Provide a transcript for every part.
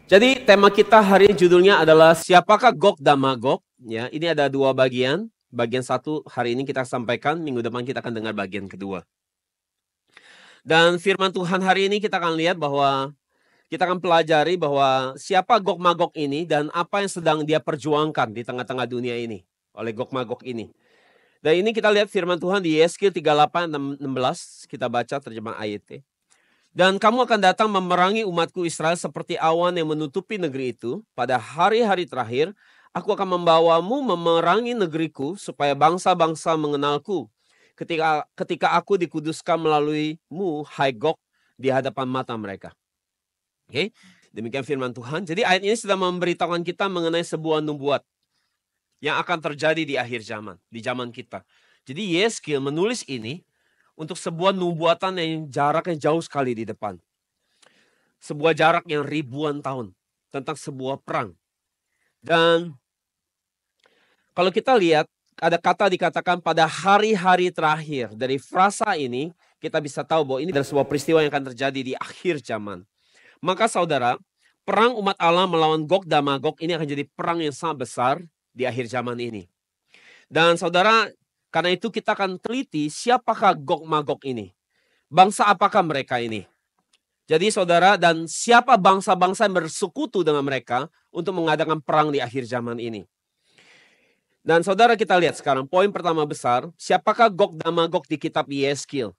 Jadi tema kita hari ini judulnya adalah siapakah Gog dan Magog? Ya, ini ada dua bagian. Bagian satu hari ini kita sampaikan, minggu depan kita akan dengar bagian kedua. Dan firman Tuhan hari ini kita akan lihat bahwa kita akan pelajari bahwa siapa Gog Magog ini dan apa yang sedang dia perjuangkan di tengah-tengah dunia ini oleh Gog Magog ini. Dan ini kita lihat firman Tuhan di Yeskil 38:16, kita baca terjemah ayatnya. Dan kamu akan datang memerangi umatku Israel seperti awan yang menutupi negeri itu. Pada hari-hari terakhir, aku akan membawamu memerangi negeriku supaya bangsa-bangsa mengenalku. Ketika aku dikuduskan melaluimu, hai Gog, di hadapan mata mereka. Oke, demikian firman Tuhan. Jadi ayat ini sedang memberitahukan kita mengenai sebuah nubuat yang akan terjadi di akhir zaman, di zaman kita. Jadi Yeskil menulis ini untuk sebuah nubuatan yang jaraknya jauh sekali di depan. Sebuah jarak yang ribuan tahun tentang sebuah perang. Dan kalau kita lihat, ada kata dikatakan pada hari-hari terakhir. Dari frasa ini, kita bisa tahu bahwa ini adalah sebuah peristiwa yang akan terjadi di akhir zaman. Maka saudara, perang umat Allah melawan Gog dan Magog ini akan jadi perang yang sangat besar di akhir zaman ini. Dan saudara, karena itu kita akan teliti siapakah Gog Magog ini. Bangsa apakah mereka ini? Jadi saudara, dan siapa bangsa-bangsa yang bersekutu dengan mereka untuk mengadakan perang di akhir zaman ini. Dan saudara kita lihat sekarang, poin pertama besar, siapakah Gog dan Magog di kitab Yeskil?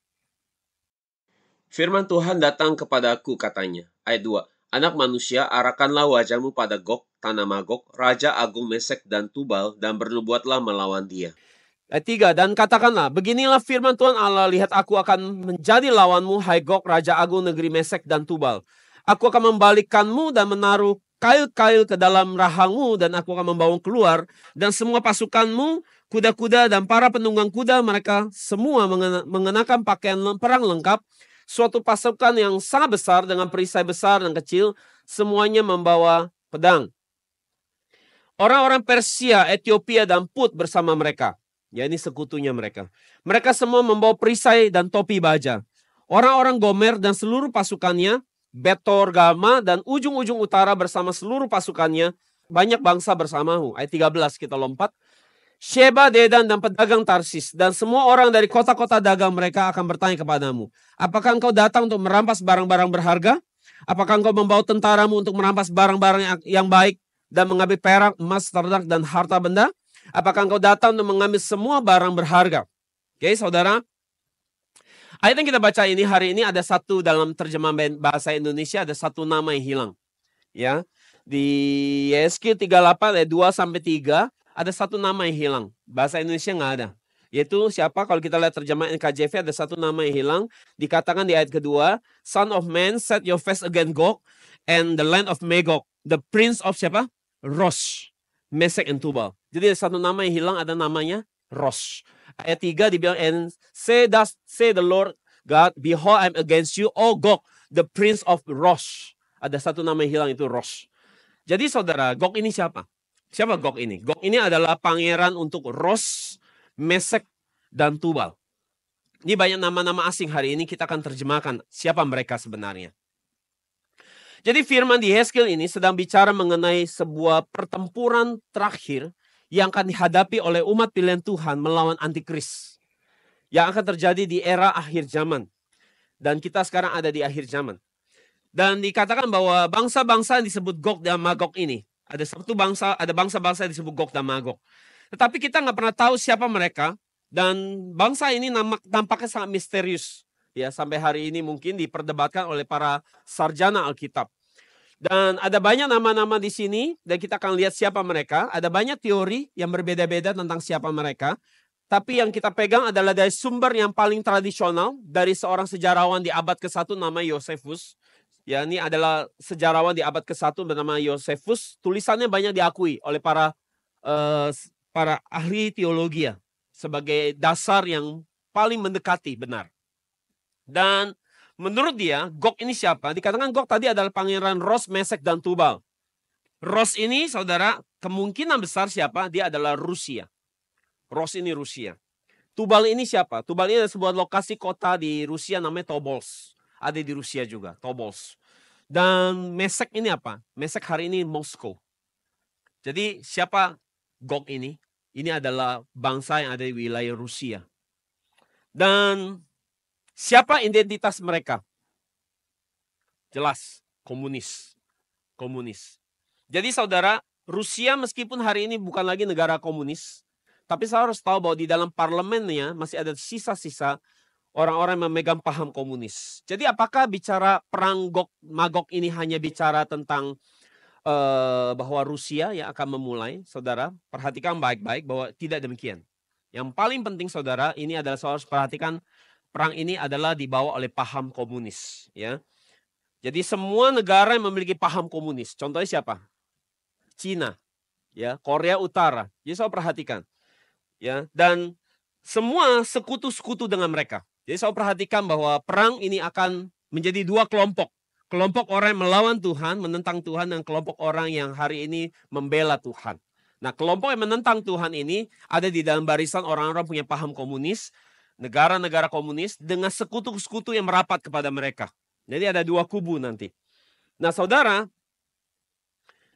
Firman Tuhan datang kepadaku katanya, ayat 2. Anak manusia, arahkanlah wajahmu pada Gog, tanah Magog, Raja Agung Mesek dan Tubal, dan bernubuatlah melawan dia. Ayat 3, dan katakanlah, beginilah firman Tuhan Allah, lihat aku akan menjadi lawanmu, hai Gog, Raja Agung negeri Mesek dan Tubal. Aku akan membalikkanmu dan menaruh kail-kail ke dalam rahangmu, dan aku akan membawamu keluar, dan semua pasukanmu, kuda-kuda dan para penunggang kuda, mereka semua mengenakan pakaian perang lengkap, suatu pasukan yang sangat besar dengan perisai besar dan kecil, semuanya membawa pedang. Orang-orang Persia, Ethiopia, dan Put bersama mereka. Ya, ini sekutunya mereka. Mereka semua membawa perisai dan topi baja. Orang-orang Gomer dan seluruh pasukannya, Betor, Gama, dan ujung-ujung utara bersama seluruh pasukannya, banyak bangsa bersamamu. Ayat 13 kita lompat. Sheba, Dedan, dan pedagang Tarsis, dan semua orang dari kota-kota dagang mereka akan bertanya kepadamu, apakah engkau datang untuk merampas barang-barang berharga? Apakah engkau membawa tentaramu untuk merampas barang-barang yang baik dan mengambil perak, emas, ternak, dan harta benda? Apakah engkau datang untuk mengambil semua barang berharga? Oke, saudara. Ayat yang kita baca ini hari ini ada satu dalam terjemahan bahasa Indonesia, ada satu nama yang hilang. Ya, di Yeskil 38 ayat 2 sampai 3 ada satu nama yang hilang. Bahasa Indonesia nggak ada. Yaitu siapa? Kalau kita lihat terjemahan NKJV ada satu nama yang hilang. Dikatakan di ayat kedua, Son of man, set your face against Gog and the land of Magog. The prince of siapa? Rosh, Mesek and Tubal. Jadi ada satu nama yang hilang, ada namanya Rosh. Ayat 3 dibilang, and say the Lord God, behold I'm against you, O Gog, the prince of Rosh. Ada satu nama yang hilang, itu Rosh. Jadi saudara, Gog ini siapa? Siapa Gog ini? Gog ini adalah pangeran untuk Rosh, Mesek, dan Tubal. Ini banyak nama-nama asing hari ini, kita akan terjemahkan siapa mereka sebenarnya. Jadi firman di Yeskil ini sedang bicara mengenai sebuah pertempuran terakhir yang akan dihadapi oleh umat pilihan Tuhan melawan antikris. Yang akan terjadi di era akhir zaman. Dan kita sekarang ada di akhir zaman. Dan dikatakan bahwa bangsa-bangsa yang disebut Gog dan Magog ini, ada bangsa-bangsa yang disebut Gog dan Magog. Tetapi kita nggak pernah tahu siapa mereka, dan bangsa ini nampaknya sangat misterius. Ya, sampai hari ini mungkin diperdebatkan oleh para sarjana Alkitab. Dan ada banyak nama-nama di sini, dan kita akan lihat siapa mereka. Ada banyak teori yang berbeda-beda tentang siapa mereka. Tapi yang kita pegang adalah dari sumber yang paling tradisional, dari seorang sejarawan di abad ke-1 nama Josephus. Ya, ini adalah sejarawan di abad ke-1 bernama Josephus. Tulisannya banyak diakui oleh para ahli teologi ya, sebagai dasar yang paling mendekati benar. Dan menurut dia, Gog ini siapa? Dikatakan Gog tadi adalah pangeran Rosh, Mesek, dan Tubal. Rosh ini, saudara, kemungkinan besar siapa? Dia adalah Rusia. Rosh ini Rusia. Tubal ini siapa? Tubal ini adalah sebuah lokasi kota di Rusia namanya Tobolsk. Ada di Rusia juga, Tobolsk. Dan Mesek ini apa? Mesek hari ini Moskow. Jadi siapa Gog ini? Ini adalah bangsa yang ada di wilayah Rusia. Dan siapa identitas mereka? Jelas, komunis. Komunis. Jadi saudara, Rusia meskipun hari ini bukan lagi negara komunis, tapi saya harus tahu bahwa di dalam parlemennya masih ada sisa-sisa orang-orang yang memegang paham komunis. Jadi apakah bicara perang Gog-Magog ini hanya bicara tentang bahwa Rusia yang akan memulai? Saudara, perhatikan baik-baik bahwa tidak demikian. Yang paling penting saudara, ini adalah saudara harus perhatikan perang ini adalah dibawa oleh paham komunis. Ya. Jadi semua negara yang memiliki paham komunis, contohnya siapa? Cina, ya, Korea Utara. Jadi saya perhatikan, ya, dan semua sekutu-sekutu dengan mereka. Jadi saya perhatikan bahwa perang ini akan menjadi dua kelompok. Kelompok orang yang melawan Tuhan, menentang Tuhan, dan kelompok orang yang hari ini membela Tuhan. Nah, kelompok yang menentang Tuhan ini ada di dalam barisan orang-orang punya paham komunis, negara-negara komunis dengan sekutu-sekutu yang merapat kepada mereka. Jadi ada dua kubu nanti. Nah, saudara,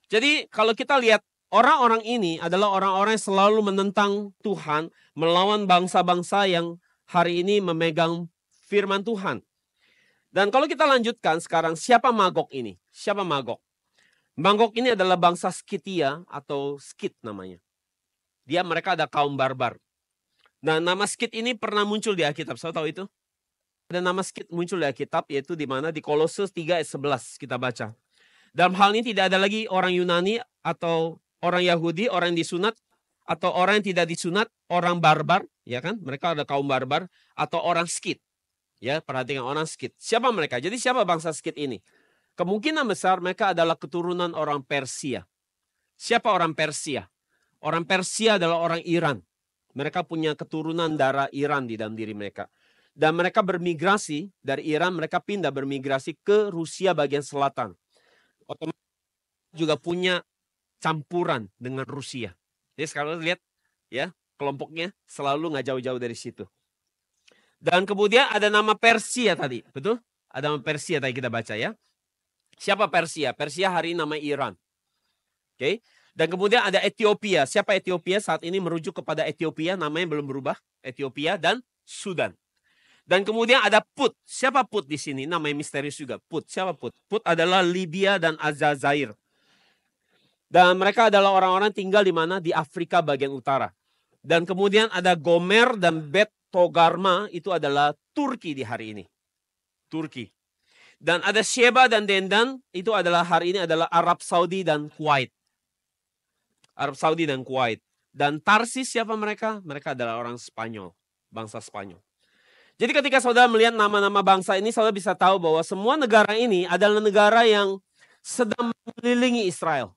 jadi kalau kita lihat orang-orang ini adalah orang-orang yang selalu menentang Tuhan, melawan bangsa-bangsa yang hari ini memegang firman Tuhan. Dan kalau kita lanjutkan sekarang, siapa Magog ini? Siapa Magog? Magog ini adalah bangsa Skitia atau Skit namanya. Mereka ada kaum barbar. Nah, nama Skit ini pernah muncul di Alkitab. Saya tahu itu. Ada nama Skit muncul di Alkitab, yaitu di mana? Di Kolose 3 ayat 11 kita baca. Dalam hal ini tidak ada lagi orang Yunani atau orang Yahudi, orang yang disunat, atau orang yang tidak disunat, orang barbar, ya kan? Mereka ada kaum barbar, atau orang Skit. Ya, perhatikan orang Skit. Siapa mereka? Jadi siapa bangsa Skit ini? Kemungkinan besar mereka adalah keturunan orang Persia. Siapa orang Persia? Orang Persia adalah orang Iran. Mereka punya keturunan darah Iran di dalam diri mereka. Dan mereka bermigrasi dari Iran, mereka pindah bermigrasi ke Rusia bagian selatan. Otomatis juga punya campuran dengan Rusia. Jadi sekarang lihat ya, kelompoknya selalu nggak jauh-jauh dari situ. Dan kemudian ada nama Persia tadi, betul? Ada nama Persia tadi kita baca ya. Siapa Persia? Persia hari ini nama Iran. Oke. Dan kemudian ada Ethiopia. Siapa Ethiopia? Saat ini merujuk kepada Ethiopia, namanya belum berubah. Ethiopia dan Sudan. Dan kemudian ada Put. Siapa Put di sini? Namanya misterius juga. Put. Siapa Put? Put adalah Libya dan Aljazair. Dan mereka adalah orang-orang tinggal di mana? Di Afrika bagian utara. Dan kemudian ada Gomer dan Bet Togarma, itu adalah Turki di hari ini. Turki. Dan ada Sheba dan Dendan, itu adalah hari ini adalah Arab Saudi dan Kuwait. Arab Saudi dan Kuwait. Dan Tarsis siapa mereka? Mereka adalah orang Spanyol, bangsa Spanyol. Jadi ketika saudara melihat nama-nama bangsa ini, saudara bisa tahu bahwa semua negara ini adalah negara yang sedang mengelilingi Israel.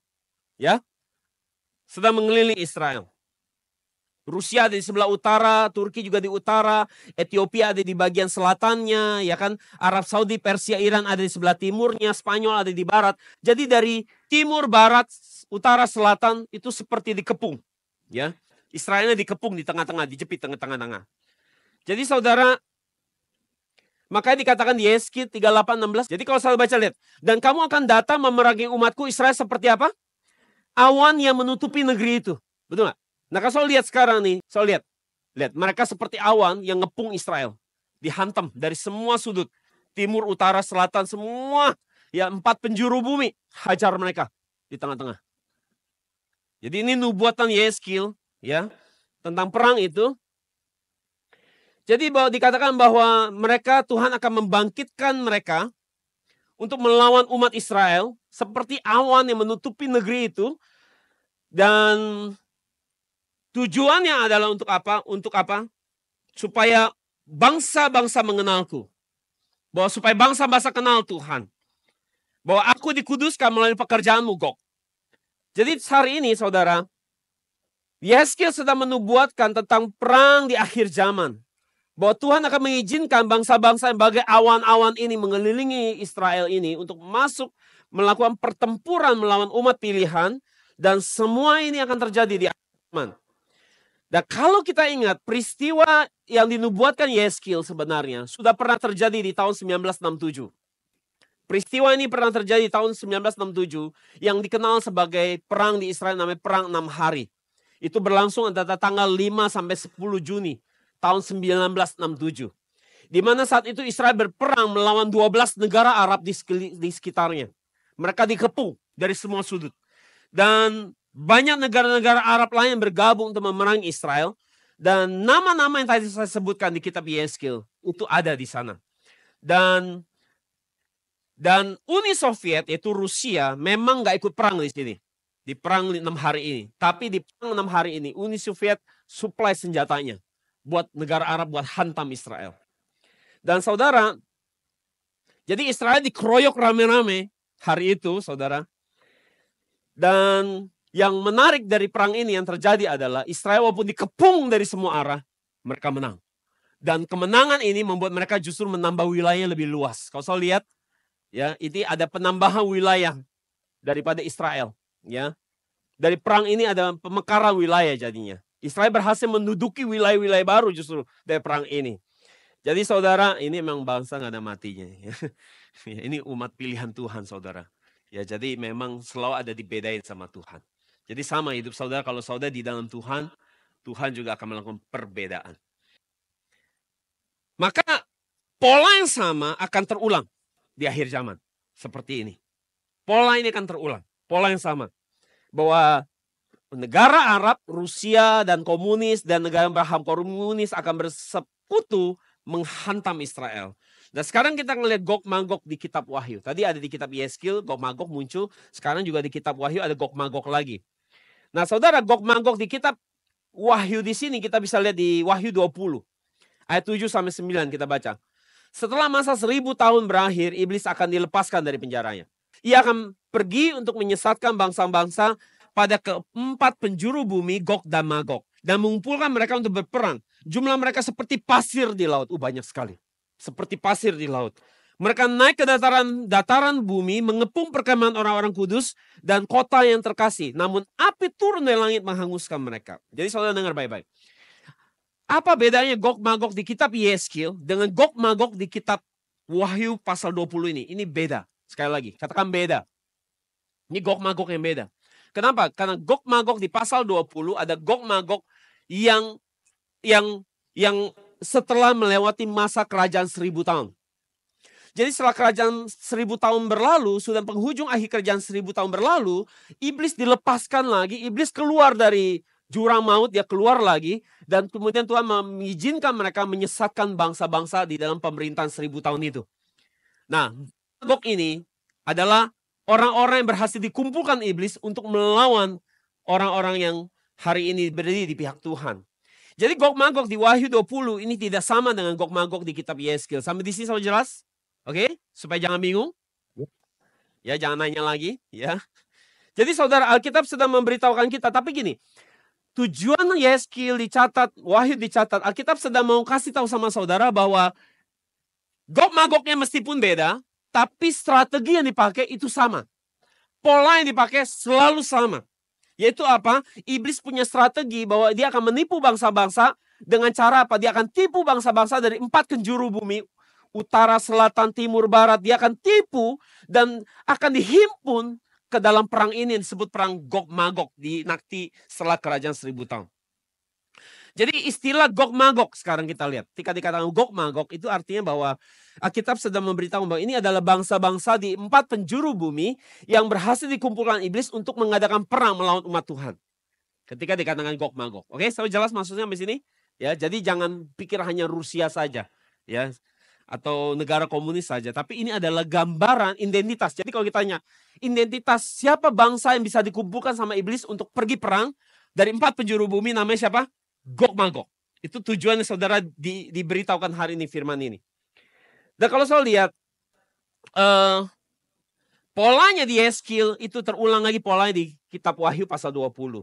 Ya, sedang mengelilingi Israel. Rusia ada di sebelah utara, Turki juga di utara, Ethiopia ada di bagian selatannya, ya kan? Arab Saudi, Persia, Iran ada di sebelah timurnya, Spanyol ada di barat. Jadi dari timur, barat, utara, selatan itu seperti dikepung, ya. Israelnya dikepung di tengah-tengah, dijepit tengah-tengah. Jadi saudara, makanya dikatakan di Yeskid 38:16. Jadi kalau saya baca lihat, dan kamu akan datang memerangi umatku Israel seperti apa? Awan yang menutupi negeri itu, betul nggak? Nah kalau saya lihat sekarang nih, saya lihat mereka seperti awan yang ngepung Israel. Dihantam dari semua sudut. Timur, utara, selatan, semua. Ya 4 penjuru bumi. Hajar mereka di tengah-tengah. Jadi ini nubuatan Yeskil ya, tentang perang itu. Jadi bahwa dikatakan bahwa mereka, Tuhan akan membangkitkan mereka untuk melawan umat Israel. Seperti awan yang menutupi negeri itu. Dan tujuannya adalah untuk apa? Untuk apa? Supaya bangsa-bangsa mengenalku. Bahwa supaya bangsa-bangsa kenal Tuhan. Bahwa aku dikuduskan melalui pekerjaanmu, Gog. Jadi hari ini, saudara, Yeskil sedang menubuatkan tentang perang di akhir zaman. Bahwa Tuhan akan mengizinkan bangsa-bangsa yang bagai awan-awan ini mengelilingi Israel ini untuk masuk melakukan pertempuran melawan umat pilihan. Dan semua ini akan terjadi di akhir zaman. Dan kalau kita ingat peristiwa yang dinubuatkan Yeskil sebenarnya sudah pernah terjadi di tahun 1967. Peristiwa ini pernah terjadi tahun 1967 yang dikenal sebagai perang di Israel, namanya Perang 6 Hari. Itu berlangsung antara tanggal 5 sampai 10 Juni tahun 1967. Di mana saat itu Israel berperang melawan 12 negara Arab di sekitarnya. Mereka dikepung dari semua sudut. Dan banyak negara-negara Arab lain yang bergabung untuk memerangi Israel. Dan nama-nama yang tadi saya sebutkan di kitab Yeskil itu ada di sana. Dan Uni Soviet, yaitu Rusia, memang nggak ikut perang di sini. Di perang 6 hari ini. Tapi di perang 6 hari ini, Uni Soviet supply senjatanya. Buat negara Arab, buat hantam Israel. Dan saudara, jadi Israel dikeroyok rame-rame hari itu, saudara. Dan yang menarik dari perang ini yang terjadi adalah Israel walaupun dikepung dari semua arah, mereka menang. Dan kemenangan ini membuat mereka justru menambah wilayah lebih luas. Kalau saya lihat, ya, ini ada penambahan wilayah daripada Israel, ya. Dari perang ini ada pemekaran wilayah jadinya. Israel berhasil menduduki wilayah-wilayah baru justru dari perang ini. Jadi saudara, ini memang bangsa nggak ada matinya. Ini umat pilihan Tuhan, saudara. Ya, jadi memang selalu ada dibedain sama Tuhan. Jadi sama hidup saudara, kalau saudara di dalam Tuhan, Tuhan juga akan melakukan perbedaan. Maka pola yang sama akan terulang di akhir zaman. Seperti ini. Pola ini akan terulang. Pola yang sama. Bahwa negara Arab, Rusia dan komunis dan negara Abraham komunis akan bersekutu menghantam Israel. Dan sekarang kita ngelihat Gog Magog di kitab Wahyu. Tadi ada di kitab Yeskil, Gog Magog muncul. Sekarang juga di kitab Wahyu ada Gog Magog lagi. Nah saudara, Gog Magog di kitab Wahyu di sini kita bisa lihat di Wahyu 20. Ayat 7-9 kita baca. Setelah masa 1000 tahun berakhir, iblis akan dilepaskan dari penjaranya. Ia akan pergi untuk menyesatkan bangsa-bangsa pada keempat penjuru bumi, Gog dan Magog. Dan mengumpulkan mereka untuk berperang. Jumlah mereka seperti pasir di laut. Banyak sekali. Seperti pasir di laut. Mereka naik ke dataran bumi, mengepung perkemahan orang-orang kudus dan kota yang terkasih. Namun api turun dari langit menghanguskan mereka. Jadi saudara dengar baik-baik. Apa bedanya Gog Magog di kitab Yeskil dengan Gog Magog di kitab Wahyu pasal 20 ini? Ini beda. Sekali lagi, katakan beda. Ini Gog Magog yang beda. Kenapa? Karena Gog Magog di pasal 20 ada Gog Magog yang setelah melewati masa kerajaan 1000 tahun. Jadi setelah kerajaan 1000 tahun berlalu, sudah penghujung akhir kerajaan 1000 tahun berlalu, iblis dilepaskan lagi, iblis keluar dari jurang maut, dia keluar lagi, dan kemudian Tuhan mengizinkan mereka menyesatkan bangsa-bangsa di dalam pemerintahan 1000 tahun itu. Nah, Gog ini adalah orang-orang yang berhasil dikumpulkan iblis untuk melawan orang-orang yang hari ini berdiri di pihak Tuhan. Jadi Gog Magog di Wahyu 20 ini tidak sama dengan Gog Magog di kitab Yeskil. Sampai di sini sama jelas? Oke? Supaya jangan bingung. Ya, jangan nanya lagi, ya. Jadi saudara, Alkitab sedang memberitahukan kita, tapi gini, tujuan Yeskil dicatat, Wahyu dicatat, Alkitab sedang mau kasih tahu sama saudara bahwa Gog Magognya meskipun beda, tapi strategi yang dipakai itu sama. Pola yang dipakai selalu sama. Yaitu apa? Iblis punya strategi bahwa dia akan menipu bangsa-bangsa dengan cara apa? Dia akan tipu bangsa-bangsa dari 4 penjuru bumi. Utara, selatan, timur, barat. Dia akan tipu dan akan dihimpun ke dalam perang ini yang disebut perang Gog Magog di nanti setelah kerajaan 1000 tahun. Jadi istilah Gog Magog sekarang kita lihat. Ketika dikatakan Gog Magog itu artinya bahwa Alkitab sedang memberitahu bahwa ini adalah bangsa-bangsa di 4 penjuru bumi yang berhasil dikumpulkan iblis untuk mengadakan perang melawan umat Tuhan. Ketika dikatakan Gog Magog. Oke, saya jelas maksudnya sampai sini? Ya, jadi jangan pikir hanya Rusia saja, ya, atau negara komunis saja, tapi ini adalah gambaran identitas. Jadi kalau kita tanya, identitas siapa bangsa yang bisa dikumpulkan sama iblis untuk pergi perang dari 4 penjuru bumi, namanya siapa? Gog Magog. Itu tujuannya saudara diberitahukan hari ini firman ini. Dan kalau saya lihat polanya di Yeskil itu terulang lagi polanya di kitab Wahyu pasal 20.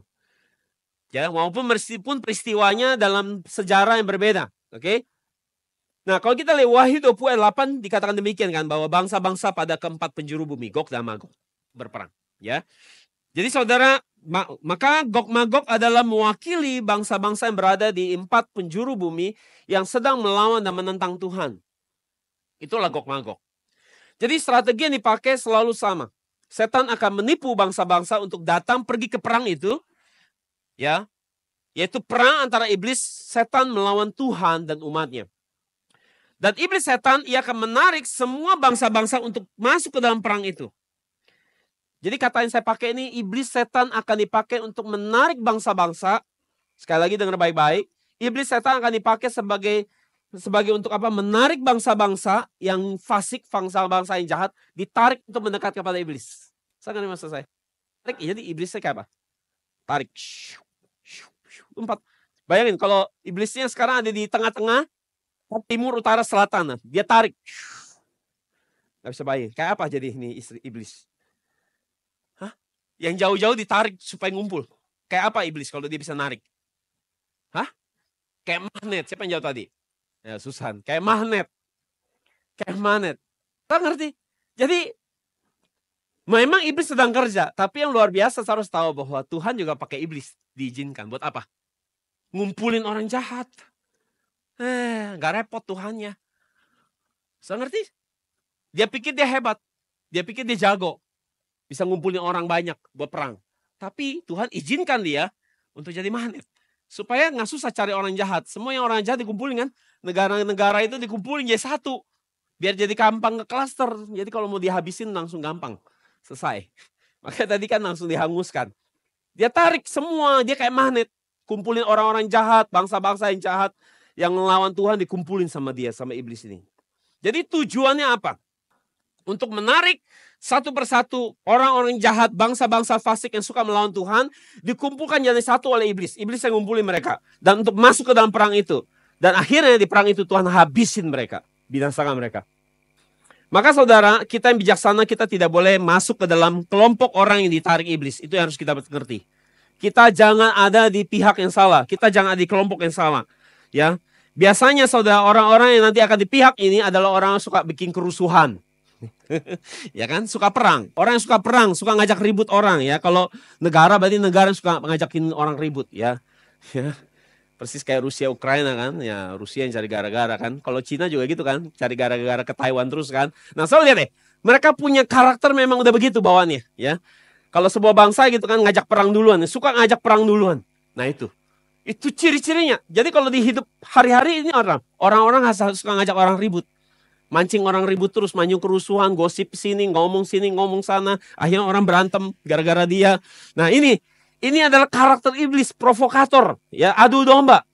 Ya, walaupun meskipun peristiwanya dalam sejarah yang berbeda, oke? Nah, kalau kita lihat Wahyu 20 ayat 8 dikatakan demikian kan, bahwa bangsa-bangsa pada keempat penjuru bumi, Gog dan Magog, berperang, ya. Jadi saudara, maka Gog Magog adalah mewakili bangsa-bangsa yang berada di 4 penjuru bumi yang sedang melawan dan menentang Tuhan. Itulah Gog Magog. Jadi strategi yang dipakai selalu sama. Setan akan menipu bangsa-bangsa untuk datang pergi ke perang itu, ya, yaitu perang antara iblis setan melawan Tuhan dan umatnya. Dan iblis setan ia akan menarik semua bangsa-bangsa untuk masuk ke dalam perang itu. Jadi kata yang saya pakai ini, iblis setan akan dipakai untuk menarik bangsa-bangsa. Sekali lagi dengar baik-baik, iblis setan akan dipakai sebagai untuk apa? Menarik bangsa-bangsa yang fasik, bangsa-bangsa yang jahat, ditarik untuk mendekat kepada iblis. Saya ngerti maksud saya. Tarik, jadi iblisnya kayak apa? Tarik. Empat. Bayangin kalau iblisnya sekarang ada di tengah-tengah, timur, utara, selatan. Dia tarik. Gak bisa bayangin. Kayak apa jadi ini istri iblis? Hah? Yang jauh-jauh ditarik supaya ngumpul. Kayak apa iblis kalau dia bisa narik? Hah? Kayak magnet. Siapa yang jawab tadi? Ya, Susan. Kayak magnet. Kayak magnet. Kita ngerti? Jadi, memang iblis sedang kerja. Tapi yang luar biasa saya harus tahu bahwa Tuhan juga pakai iblis. Diizinkan. Buat apa? Ngumpulin orang jahat. Gak repot Tuhannya. Saya ngerti? Dia pikir dia hebat. Dia pikir dia jago. Bisa ngumpulin orang banyak buat perang. Tapi Tuhan izinkan dia untuk jadi magnet. Supaya gak susah cari orang jahat. Semua yang orang jahat dikumpulin kan. Negara-negara itu dikumpulin jadi satu. Biar jadi gampang ke klaster. Jadi kalau mau dihabisin langsung gampang. Selesai. Makanya tadi kan langsung dihanguskan. Dia tarik semua. Dia kayak magnet. Kumpulin orang-orang jahat. Bangsa-bangsa yang jahat. Yang melawan Tuhan dikumpulin sama dia. Sama iblis ini. Jadi tujuannya apa? Untuk menarik satu persatu orang-orang jahat, bangsa-bangsa fasik yang suka melawan Tuhan, dikumpulkan jadi satu oleh iblis. Iblis yang ngumpulin mereka. Dan untuk masuk ke dalam perang itu. Dan akhirnya di perang itu Tuhan habisin mereka. Binasakan mereka. Maka saudara, kita yang bijaksana, kita tidak boleh masuk ke dalam kelompok orang yang ditarik iblis. Itu yang harus kita mengerti. Kita jangan ada di pihak yang salah. Kita jangan ada di kelompok yang salah. Ya, biasanya saudara, orang-orang yang nanti akan di pihak ini adalah orang yang suka bikin kerusuhan. Ya kan, suka perang. Orang yang suka perang, suka ngajak ribut orang ya. Kalau negara berarti negara yang suka ngajakin orang ribut ya. Persis kayak Rusia Ukraina kan. Ya, Rusia yang cari gara-gara kan. Kalau Cina juga gitu kan, cari gara-gara ke Taiwan terus kan. Nah, so lihat deh. Mereka punya karakter memang udah begitu bawaannya ya. Kalau sebuah bangsa gitu kan ngajak perang duluan, suka ngajak perang duluan. Nah, itu ciri-cirinya. Jadi kalau di hidup hari-hari ini orang-orang suka ngajak orang ribut. Mancing orang ribut terus, manyung kerusuhan, gosip sini, ngomong sana. Akhirnya orang berantem gara-gara dia. Nah ini adalah karakter iblis, provokator. Ya, adu domba.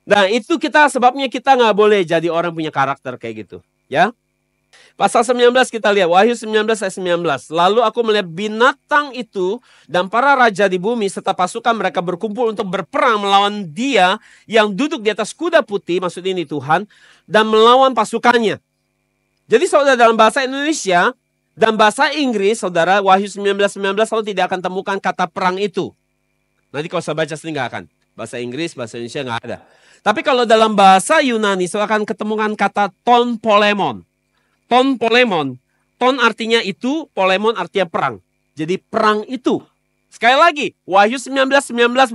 Nah itu sebabnya kita nggak boleh jadi orang punya karakter kayak gitu. Ya. Pasal 19 kita lihat, Wahyu 19 ayat 19. Lalu aku melihat binatang itu dan para raja di bumi serta pasukan mereka berkumpul untuk berperang melawan dia yang duduk di atas kuda putih, maksud ini Tuhan, dan melawan pasukannya. Jadi saudara dalam bahasa Indonesia dan bahasa Inggris, saudara Wahyu 19 saudara tidak akan temukan kata perang itu. Nanti kalau saya baca sendiri nggak akan. Bahasa Inggris, bahasa Indonesia nggak ada. Tapi kalau dalam bahasa Yunani, saudara akan ketemukan kata ton polemon. Ton polemon. Ton artinya itu, polemon artinya perang. Jadi perang itu. Sekali lagi, Wahyu 19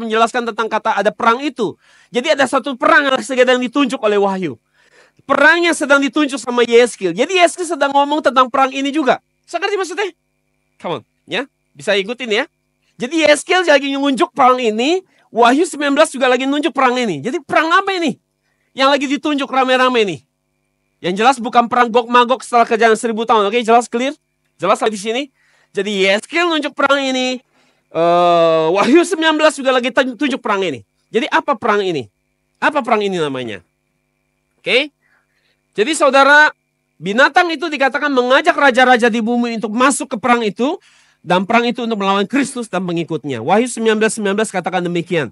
menjelaskan tentang kata ada perang itu. Jadi ada satu perang yang sedang ditunjuk oleh Wahyu. Perang yang sedang ditunjuk sama Yeskil. Jadi Yeskil sedang ngomong tentang perang ini juga. Saya ngerti maksudnya? Come on, ya. Bisa ikutin ya. Jadi Yeskil lagi nunjuk perang ini. Wahyu 19 juga lagi nunjuk perang ini. Jadi perang apa ini? Yang lagi ditunjuk rame-rame nih. Yang jelas bukan perang Gog Magog setelah kejadian 1000 tahun. Oke, jelas clear? Jelas lagi di sini. Jadi Yeskil nunjuk perang ini. Wahyu 19 juga lagi tunjuk perang ini. Jadi apa perang ini? Apa perang ini namanya? Oke. Jadi saudara, binatang itu dikatakan mengajak raja-raja di bumi untuk masuk ke perang itu. Dan perang itu untuk melawan Kristus dan pengikutnya. Wahyu 19 katakan demikian.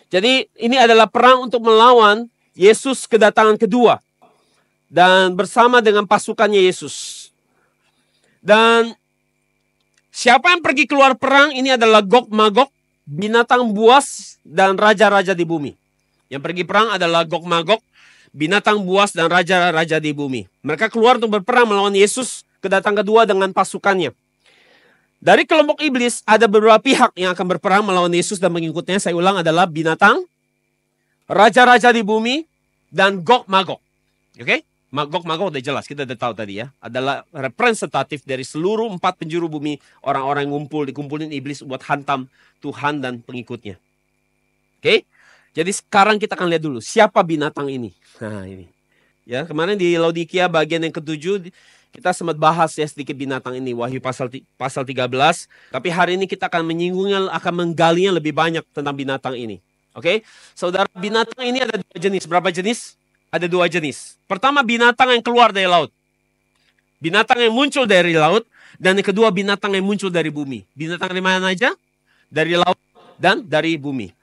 Jadi ini adalah perang untuk melawan Yesus kedatangan kedua. Dan bersama dengan pasukannya Yesus. Dan siapa yang pergi keluar perang ini adalah Gog Magog, binatang buas dan raja-raja di bumi. Yang pergi perang adalah Gog Magog, binatang buas dan raja-raja di bumi. Mereka keluar untuk berperang melawan Yesus kedatangan kedua dengan pasukannya. Dari kelompok iblis ada beberapa pihak yang akan berperang melawan Yesus dan mengikutnya. Saya ulang adalah binatang, raja-raja di bumi, dan Gog Magog. Oke? Magog udah jelas, kita udah tahu tadi ya. Adalah representatif dari seluruh 4 penjuru bumi. Orang-orang yang dikumpulin iblis buat hantam Tuhan dan pengikutnya. Oke? Jadi sekarang kita akan lihat dulu, siapa binatang ini. Nah ini. Ya, kemarin di Laodikia bagian yang ke-7, kita sempat bahas ya sedikit binatang ini. Wahyu pasal 13. Tapi hari ini kita akan menyinggungnya, akan menggalinya lebih banyak tentang binatang ini. Oke? Saudara, binatang ini ada 2 jenis. Berapa jenis? Ada 2 jenis. Pertama, binatang yang keluar dari laut. Binatang yang muncul dari laut. Dan yang kedua, binatang yang muncul dari bumi. Binatang dari mana aja? Dari laut dan dari bumi.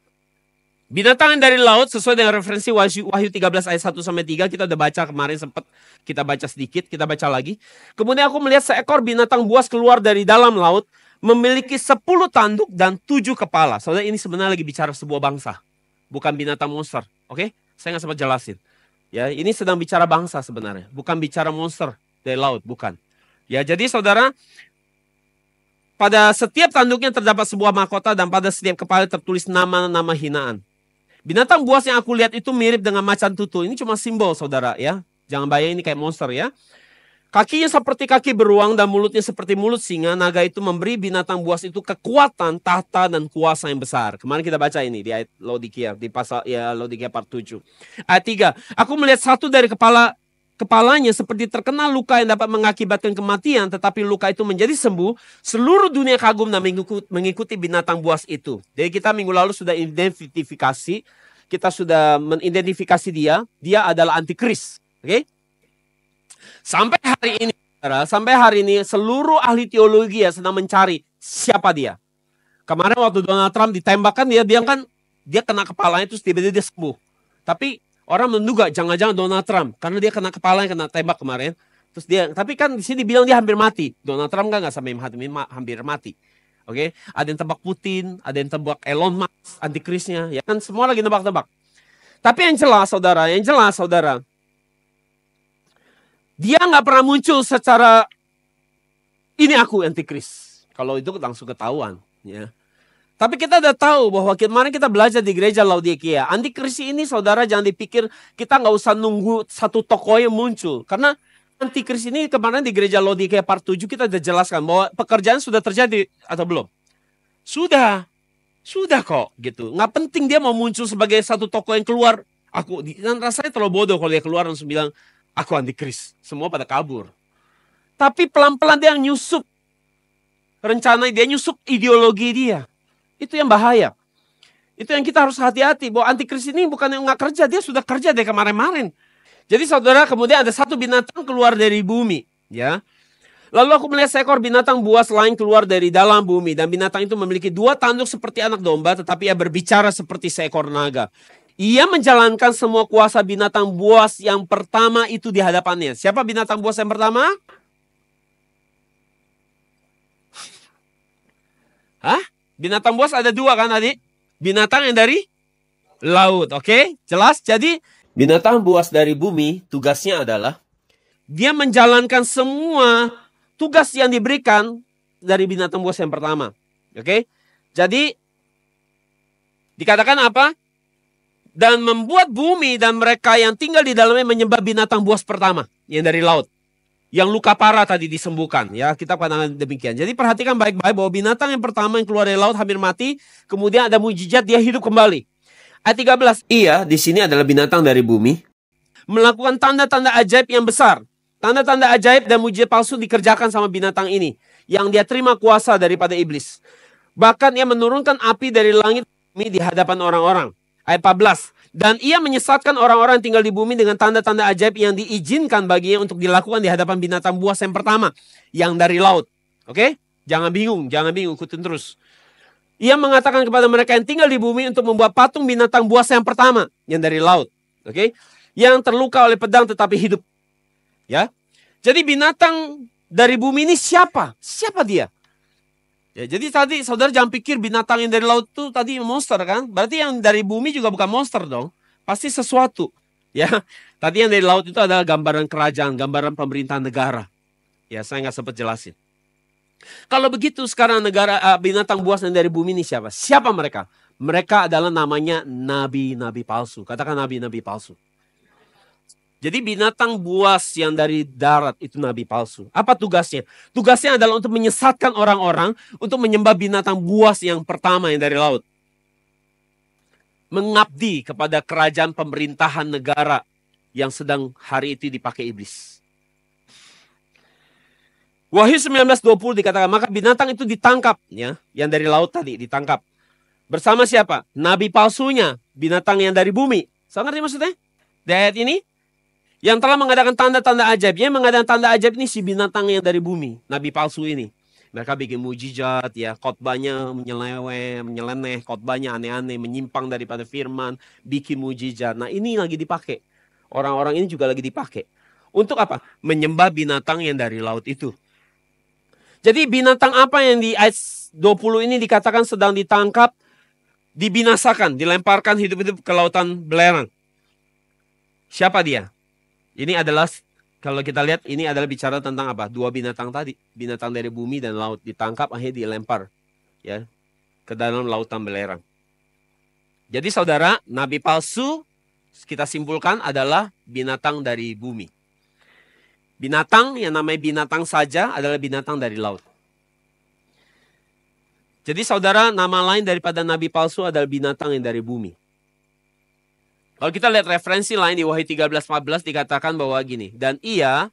Binatang yang dari laut, sesuai dengan referensi Wahyu 13 ayat 1-3. Kita udah baca kemarin, sempat kita baca sedikit. Kita baca lagi. Kemudian aku melihat seekor binatang buas keluar dari dalam laut. Memiliki 10 tanduk dan 7 kepala. Saudara, ini sebenarnya lagi bicara sebuah bangsa. Bukan binatang monster. Oke? Saya nggak sempat jelasin. Ya, ini sedang bicara bangsa sebenarnya, bukan bicara monster dari laut, bukan. Ya, jadi saudara, pada setiap tanduknya terdapat sebuah mahkota dan pada setiap kepala tertulis nama-nama hinaan. Binatang buas yang aku lihat itu mirip dengan macan tutul. Ini cuma simbol, saudara, ya. Jangan bayangin ini kayak monster, ya. Kakinya seperti kaki beruang dan mulutnya seperti mulut singa. Naga itu memberi binatang buas itu kekuatan, tahta, dan kuasa yang besar. Kemarin kita baca ini di ayat Laodikia, di pasal ya Laodikia part 7. Ayat 3. Aku melihat satu dari kepalanya seperti terkena luka yang dapat mengakibatkan kematian, tetapi luka itu menjadi sembuh. Seluruh dunia kagum dan mengikuti binatang buas itu. Jadi kita minggu lalu sudah identifikasi, kita sudah mengidentifikasi dia. Dia adalah antikris. Oke? Sampai hari ini seluruh ahli teologi ya sedang mencari siapa dia. Kemarin waktu Donald Trump ditembakkan, dia bilang kan dia kena kepalanya terus tiba-tiba dia sembuh. Tapi orang menduga jangan-jangan Donald Trump karena dia kena kepalanya, kena tembak kemarin. Terus dia, tapi kan di sini bilang dia hampir mati. Donald Trump kan nggak sampai hampir mati. Oke, ada yang tebak Putin, ada yang tebak Elon Musk, antikrisnya, ya kan semua lagi nebak-nebak. Tapi yang jelas saudara, dia nggak pernah muncul secara ini aku antikris. Kalau itu langsung ketahuan, ya. Tapi kita udah tahu bahwa kemarin kita belajar di gereja Laodikia. Antikris ini saudara jangan dipikir kita nggak usah nunggu satu tokoh yang muncul. Karena antikris ini kemarin di gereja Laodikia part 7 kita udah jelaskan bahwa pekerjaan sudah terjadi atau belum? Sudah kok gitu. Nggak penting dia mau muncul sebagai satu tokoh yang keluar. Dan rasanya terlalu bodoh kalau dia keluar langsung bilang aku antikris. Semua pada kabur. Tapi pelan-pelan dia nyusup rencana, dia nyusup ideologi dia. Itu yang bahaya. Itu yang kita harus hati-hati. Bahwa antikris ini bukan yang nggak kerja. Dia sudah kerja dari kemarin-marin. Jadi saudara, kemudian ada satu binatang keluar dari bumi. Ya. Lalu aku melihat seekor binatang buas lain keluar dari dalam bumi. Dan binatang itu memiliki 2 tanduk seperti anak domba. Tetapi ia berbicara seperti seekor naga. Ia menjalankan semua kuasa binatang buas yang pertama itu di hadapannya. Siapa binatang buas yang pertama? Hah? Binatang buas ada 2 kan tadi? Binatang yang dari laut, oke? Jelas? Jadi binatang buas dari bumi tugasnya adalah dia menjalankan semua tugas yang diberikan dari binatang buas yang pertama. Oke? Jadi dikatakan apa? Dan membuat bumi dan mereka yang tinggal di dalamnya menyembah binatang buas pertama yang dari laut. Yang luka parah tadi disembuhkan. Ya, kita pandangan demikian. Jadi perhatikan baik-baik bahwa binatang yang pertama yang keluar dari laut hampir mati. Kemudian ada mujizat, dia hidup kembali. Ayat 13. Ia di sini adalah binatang dari bumi. Melakukan tanda-tanda ajaib yang besar. Tanda-tanda ajaib dan mujizat palsu dikerjakan sama binatang ini. Yang dia terima kuasa daripada iblis. Bahkan ia menurunkan api dari langit bumi di hadapan orang-orang. Ayat 14. Dan ia menyesatkan orang-orang yang tinggal di bumi dengan tanda-tanda ajaib yang diizinkan baginya untuk dilakukan di hadapan binatang buas yang pertama. Yang dari laut. Oke? Jangan bingung, ikutin terus. Ia mengatakan kepada mereka yang tinggal di bumi untuk membuat patung binatang buas yang pertama. Yang dari laut. Oke? Yang terluka oleh pedang tetapi hidup. Ya? Jadi binatang dari bumi ini siapa? Siapa dia? Ya, jadi tadi saudara jangan pikir binatang yang dari laut itu tadi monster kan? Berarti yang dari bumi juga bukan monster dong. Pasti sesuatu. Ya, tadi yang dari laut itu adalah gambaran kerajaan, gambaran pemerintahan negara. Ya, saya nggak sempat jelasin. Kalau begitu sekarang binatang buas yang dari bumi ini siapa? Siapa mereka? Mereka adalah namanya nabi-nabi palsu. Katakan nabi-nabi palsu. Jadi binatang buas yang dari darat itu nabi palsu. Apa tugasnya? Tugasnya adalah untuk menyesatkan orang-orang untuk menyembah binatang buas yang pertama yang dari laut. Mengabdi kepada kerajaan pemerintahan negara yang sedang hari itu dipakai iblis. Wahyu 19:20 dikatakan, maka binatang itu ditangkap, ya, yang dari laut tadi ditangkap. Bersama siapa? Nabi palsunya, binatang yang dari bumi. Saya ngerti maksudnya? Di ayat ini, yang telah mengadakan tanda-tanda ajaib. Yang mengadakan tanda ajaib ini si binatang yang dari bumi, nabi palsu ini. Mereka bikin mujizat, ya, khotbahnya menyeleneh, khotbahnya aneh-aneh, menyimpang daripada firman, bikin mujizat. Nah, ini lagi dipakai. Orang-orang ini juga lagi dipakai. Untuk apa? Menyembah binatang yang dari laut itu. Jadi binatang apa yang di ayat 20 ini dikatakan sedang ditangkap, dibinasakan, dilemparkan hidup-hidup ke lautan belerang. Siapa dia? Ini adalah, kalau kita lihat, ini adalah bicara tentang apa? Dua binatang tadi. Binatang dari bumi dan laut. Ditangkap, akhirnya dilempar, ya, ke dalam lautan belerang. Jadi saudara, nabi palsu kita simpulkan adalah binatang dari bumi. Binatang yang namanya binatang saja adalah binatang dari laut. Jadi saudara, nama lain daripada nabi palsu adalah binatang yang dari bumi. Kalau kita lihat referensi lain di Wahyu 13:14 dikatakan bahwa gini, dan ia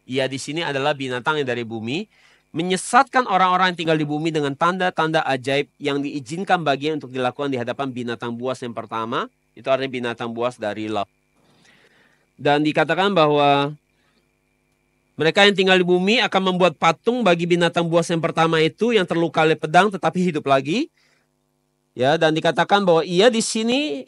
di sini adalah binatang yang dari bumi, menyesatkan orang-orang yang tinggal di bumi dengan tanda-tanda ajaib yang diizinkan baginya untuk dilakukan di hadapan binatang buas yang pertama. Itu artinya binatang buas dari laut. Dan dikatakan bahwa mereka yang tinggal di bumi akan membuat patung bagi binatang buas yang pertama itu yang terluka oleh pedang tetapi hidup lagi. Ya, dan dikatakan bahwa ia di sini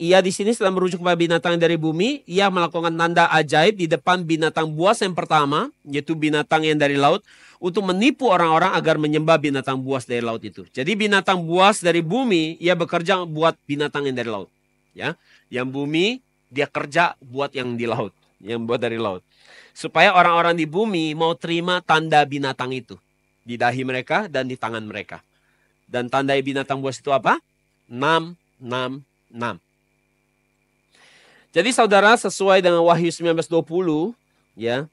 sedang merujuk kepada binatang yang dari bumi. Ia melakukan tanda ajaib di depan binatang buas yang pertama, yaitu binatang yang dari laut, untuk menipu orang-orang agar menyembah binatang buas dari laut itu. Jadi binatang buas dari bumi, ia bekerja buat binatang yang dari laut. Ya, yang bumi dia kerja buat yang di laut, yang buat dari laut. Supaya orang-orang di bumi mau terima tanda binatang itu di dahi mereka dan di tangan mereka. Dan tanda binatang buas itu apa? 666. Jadi saudara, sesuai dengan Wahyu 19:20, ya.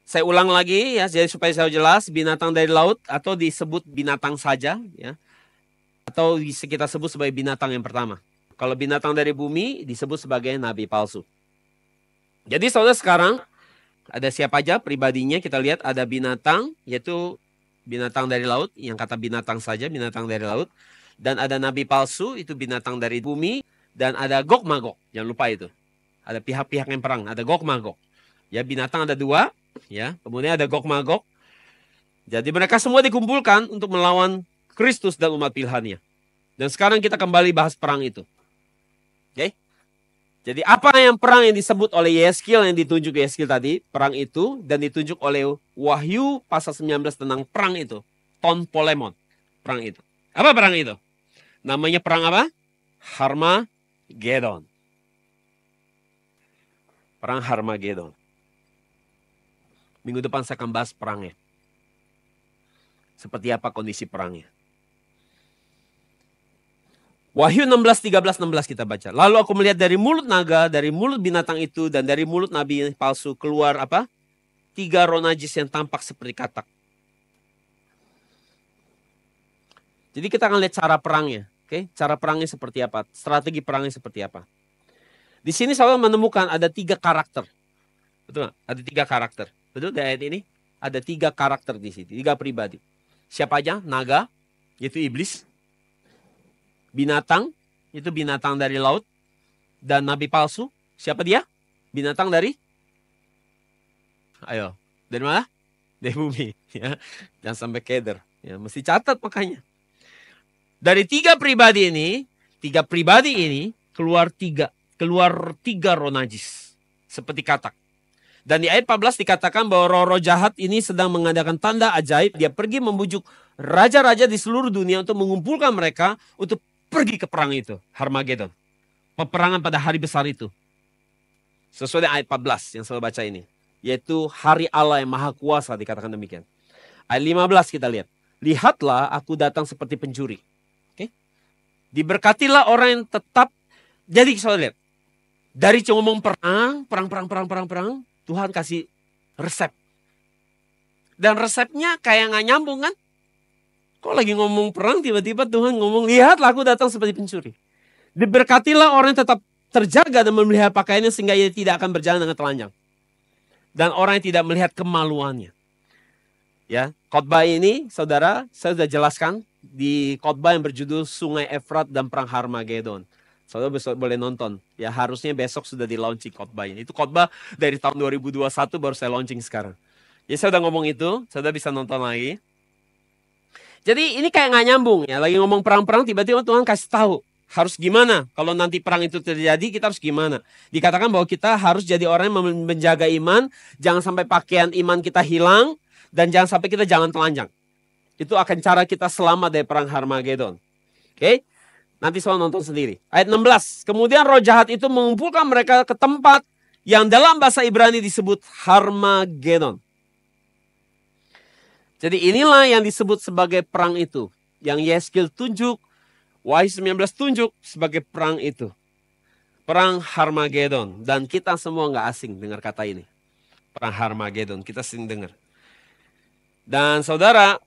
Saya ulang lagi, ya, jadi supaya saya jelas, binatang dari laut atau disebut binatang saja, ya. Atau bisa kita sebut sebagai binatang yang pertama. Kalau binatang dari bumi disebut sebagai nabi palsu. Jadi saudara, sekarang ada siapa aja pribadinya? Kita lihat ada binatang, yaitu binatang dari laut, yang kata binatang saja, binatang dari laut. Dan ada nabi palsu, itu binatang dari bumi. Dan ada Gog Magog, jangan lupa itu. Ada pihak-pihak yang perang, ada Gog Magog. Ya, binatang ada dua, ya. Kemudian ada Gog Magog. Jadi mereka semua dikumpulkan untuk melawan Kristus dan umat pilihannya. Dan sekarang kita kembali bahas perang itu. Oke? Jadi apa yang perang yang disebut oleh Yeskiel, yang ditunjuk Yeskiel tadi, perang itu, dan ditunjuk oleh Wahyu pasal 19 tentang perang itu. Ton Polemon, perang itu. Apa perang itu? Namanya perang apa? Harmagedon. Perang Harmagedon. Minggu depan saya akan bahas perangnya. Seperti apa kondisi perangnya. Wahyu 16:13-16 kita baca. Lalu aku melihat dari mulut naga, dari mulut binatang itu, dan dari mulut nabi palsu keluar apa? 3 roh najis yang tampak seperti katak. Jadi kita akan lihat cara perangnya. Oke? Cara perangnya seperti apa? Strategi perangnya seperti apa? Di sini saya menemukan ada 3 karakter. Betul nggak? Ada 3 karakter. Betul di ayat ini? Ada 3 karakter di sini. 3 pribadi. Siapa aja? Naga, yaitu iblis. Binatang, itu binatang dari laut. Dan nabi palsu, siapa dia? Binatang dari? Ayo, dari mana? Dari bumi. Ya. Jangan sampai keder. Ya, mesti catat makanya. Dari 3 pribadi ini keluar 3 roh najis. Seperti katak. Dan di ayat 14 dikatakan bahwa roh-roh jahat ini sedang mengadakan tanda ajaib. Dia pergi membujuk raja-raja di seluruh dunia untuk mengumpulkan mereka untuk pergi ke perang itu, Harmagedon. Peperangan pada hari besar itu. Sesuai dengan ayat 14 yang saya baca ini. Yaitu hari Allah yang maha kuasa, dikatakan demikian. Ayat 15 kita lihat. Lihatlah aku datang seperti pencuri. Okay? Diberkatilah orang yang tetap. Jadi saudara lihat. Dari cuma ngomong perang, Tuhan kasih resep. Dan resepnya kayak nggak nyambung kan? Kok lagi ngomong perang, tiba-tiba Tuhan ngomong, lihatlah aku datang seperti pencuri. Diberkatilah orang yang tetap terjaga dan memelihara pakaiannya sehingga ia tidak akan berjalan dengan telanjang. Dan orang yang tidak melihat kemaluannya. Ya, khotbah ini, saudara, saya sudah jelaskan di khotbah yang berjudul Sungai Efrat dan Perang Harmagedon. Saudara boleh nonton. Ya, harusnya besok sudah di launching khotbah ini. Itu khotbah dari tahun 2021 baru saya launching sekarang. Ya, saya udah ngomong itu, saudara bisa nonton lagi. Jadi ini kayak nggak nyambung ya. Lagi ngomong perang-perang, tiba-tiba Tuhan kasih tahu harus gimana. Kalau nanti perang itu terjadi, kita harus gimana. Dikatakan bahwa kita harus jadi orang yang menjaga iman. Jangan sampai pakaian iman kita hilang. Dan jangan sampai kita jalan telanjang. Itu akan cara kita selamat dari perang Harmagedon. Oke? Nanti soal nonton sendiri. Ayat 16. Kemudian roh jahat itu mengumpulkan mereka ke tempat yang dalam bahasa Ibrani disebut Harmagedon. Jadi inilah yang disebut sebagai perang itu. Yang Yeskil tunjuk, Wahyu 19 tunjuk sebagai perang itu. Perang Harmagedon. Dan kita semua nggak asing dengar kata ini. Perang Harmagedon, kita sering dengar. Dan saudara,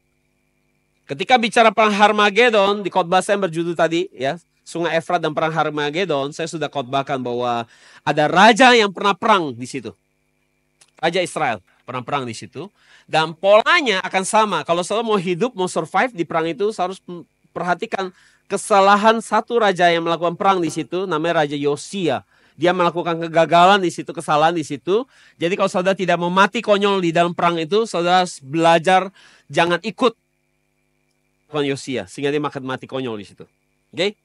ketika bicara perang Harmagedon, di khotbah saya yang berjudul tadi, ya, Sungai Efrat dan Perang Harmagedon, saya sudah khotbahkan bahwa ada raja yang pernah perang di situ. Raja Israel pernah perang di situ. Dan polanya akan sama. Kalau saudara mau hidup, mau survive di perang itu, harus perhatikan kesalahan satu raja yang melakukan perang di situ, namanya Raja Yosia. Dia melakukan kegagalan di situ, kesalahan di situ. Jadi kalau saudara tidak mau mati konyol di dalam perang itu, saudara belajar jangan ikut Yosia, sehingga dia makan mati konyol di situ. Oke?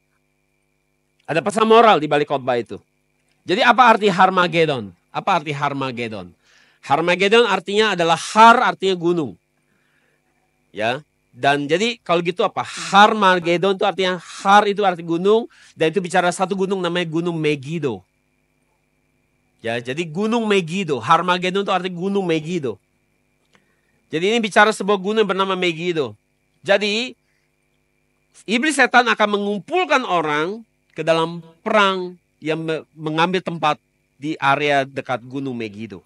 Ada pesan moral di balik khotbah itu. Jadi apa arti Harmagedon? Apa arti Harmagedon? Harmagedon artinya adalah artinya gunung. Ya. Dan jadi kalau gitu apa? Harmagedon itu artinya itu arti gunung, dan itu bicara satu gunung namanya Gunung Megiddo. Ya, jadi Gunung Megiddo, Harmagedon itu arti Gunung Megiddo. Jadi ini bicara sebuah gunung bernama Megiddo. Jadi iblis setan akan mengumpulkan orang ke dalam perang yang mengambil tempat di area dekat Gunung Megiddo.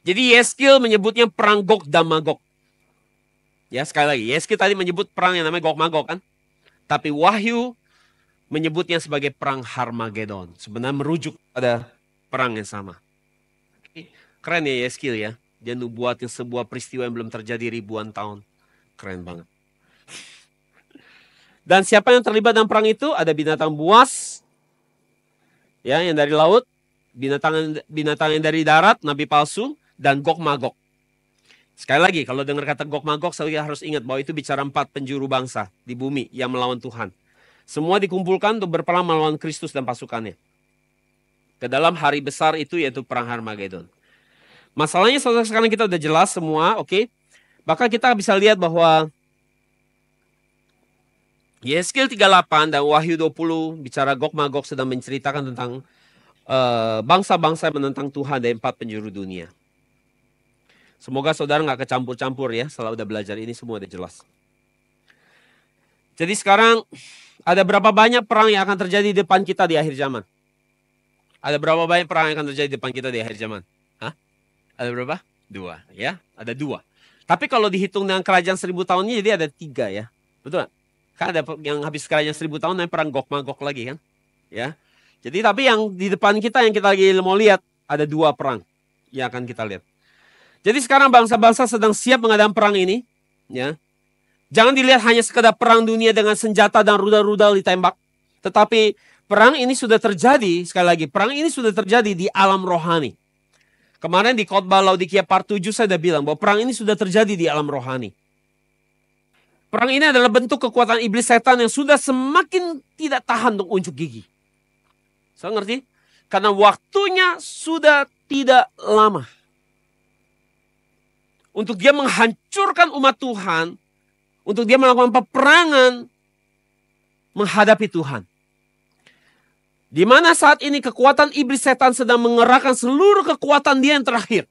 Jadi Yeskil menyebutnya perang Gog dan Magog. Ya, sekali lagi, Yeskil tadi menyebut perang yang namanya Gog Magog kan. Tapi Wahyu menyebutnya sebagai perang Harmagedon. Sebenarnya merujuk pada perang yang sama. Keren ya Yeskil ya. Dia nubuatin sebuah peristiwa yang belum terjadi ribuan tahun. Keren banget. Dan siapa yang terlibat dalam perang itu? Ada binatang buas. Ya, yang dari laut. Binatang yang dari darat, nabi palsu. Dan Gog Magog. Sekali lagi, kalau dengar kata Gog Magog, saya harus ingat bahwa itu bicara 4 penjuru bangsa di bumi yang melawan Tuhan. Semua dikumpulkan untuk berperang melawan Kristus dan pasukannya. Ke dalam hari besar itu yaitu perang Harmagedon. Masalahnya saudara sekarang kita udah jelas semua, oke? Maka kita bisa lihat bahwa Yeskil 38 dan Wahyu 20 bicara Gog Magog sedang menceritakan tentang bangsa-bangsa yang menentang Tuhan dari 4 penjuru dunia. Semoga saudara nggak kecampur-campur ya, setelah udah belajar ini semua udah jelas. Jadi sekarang ada berapa banyak perang yang akan terjadi di depan kita di akhir zaman? Ada berapa banyak perang yang akan terjadi di depan kita di akhir zaman? Hah? Ada berapa? 2 ya, ada 2. Tapi kalau dihitung dengan kerajaan 1000 tahunnya jadi ada 3 ya. Betul gak? Kan ada yang habis kerajaan 1000 tahun namanya perang Gog Magog lagi kan? Ya. Jadi tapi yang di depan kita yang kita lagi mau lihat ada 2 perang yang akan kita lihat. Jadi sekarang bangsa-bangsa sedang siap menghadapi perang ini, ya. Jangan dilihat hanya sekedar perang dunia dengan senjata dan rudal-rudal ditembak, tetapi perang ini sudah terjadi, sekali lagi, perang ini sudah terjadi di alam rohani. Kemarin di khotbah Laodikia part 7 saya sudah bilang bahwa perang ini sudah terjadi di alam rohani. Perang ini adalah bentuk kekuatan iblis setan yang sudah semakin tidak tahan untuk unjuk gigi. Saya ngerti? Karena waktunya sudah tidak lama. Untuk dia menghancurkan umat Tuhan, untuk dia melakukan peperangan menghadapi Tuhan. Di mana saat ini kekuatan iblis setan sedang mengerahkan seluruh kekuatan dia yang terakhir.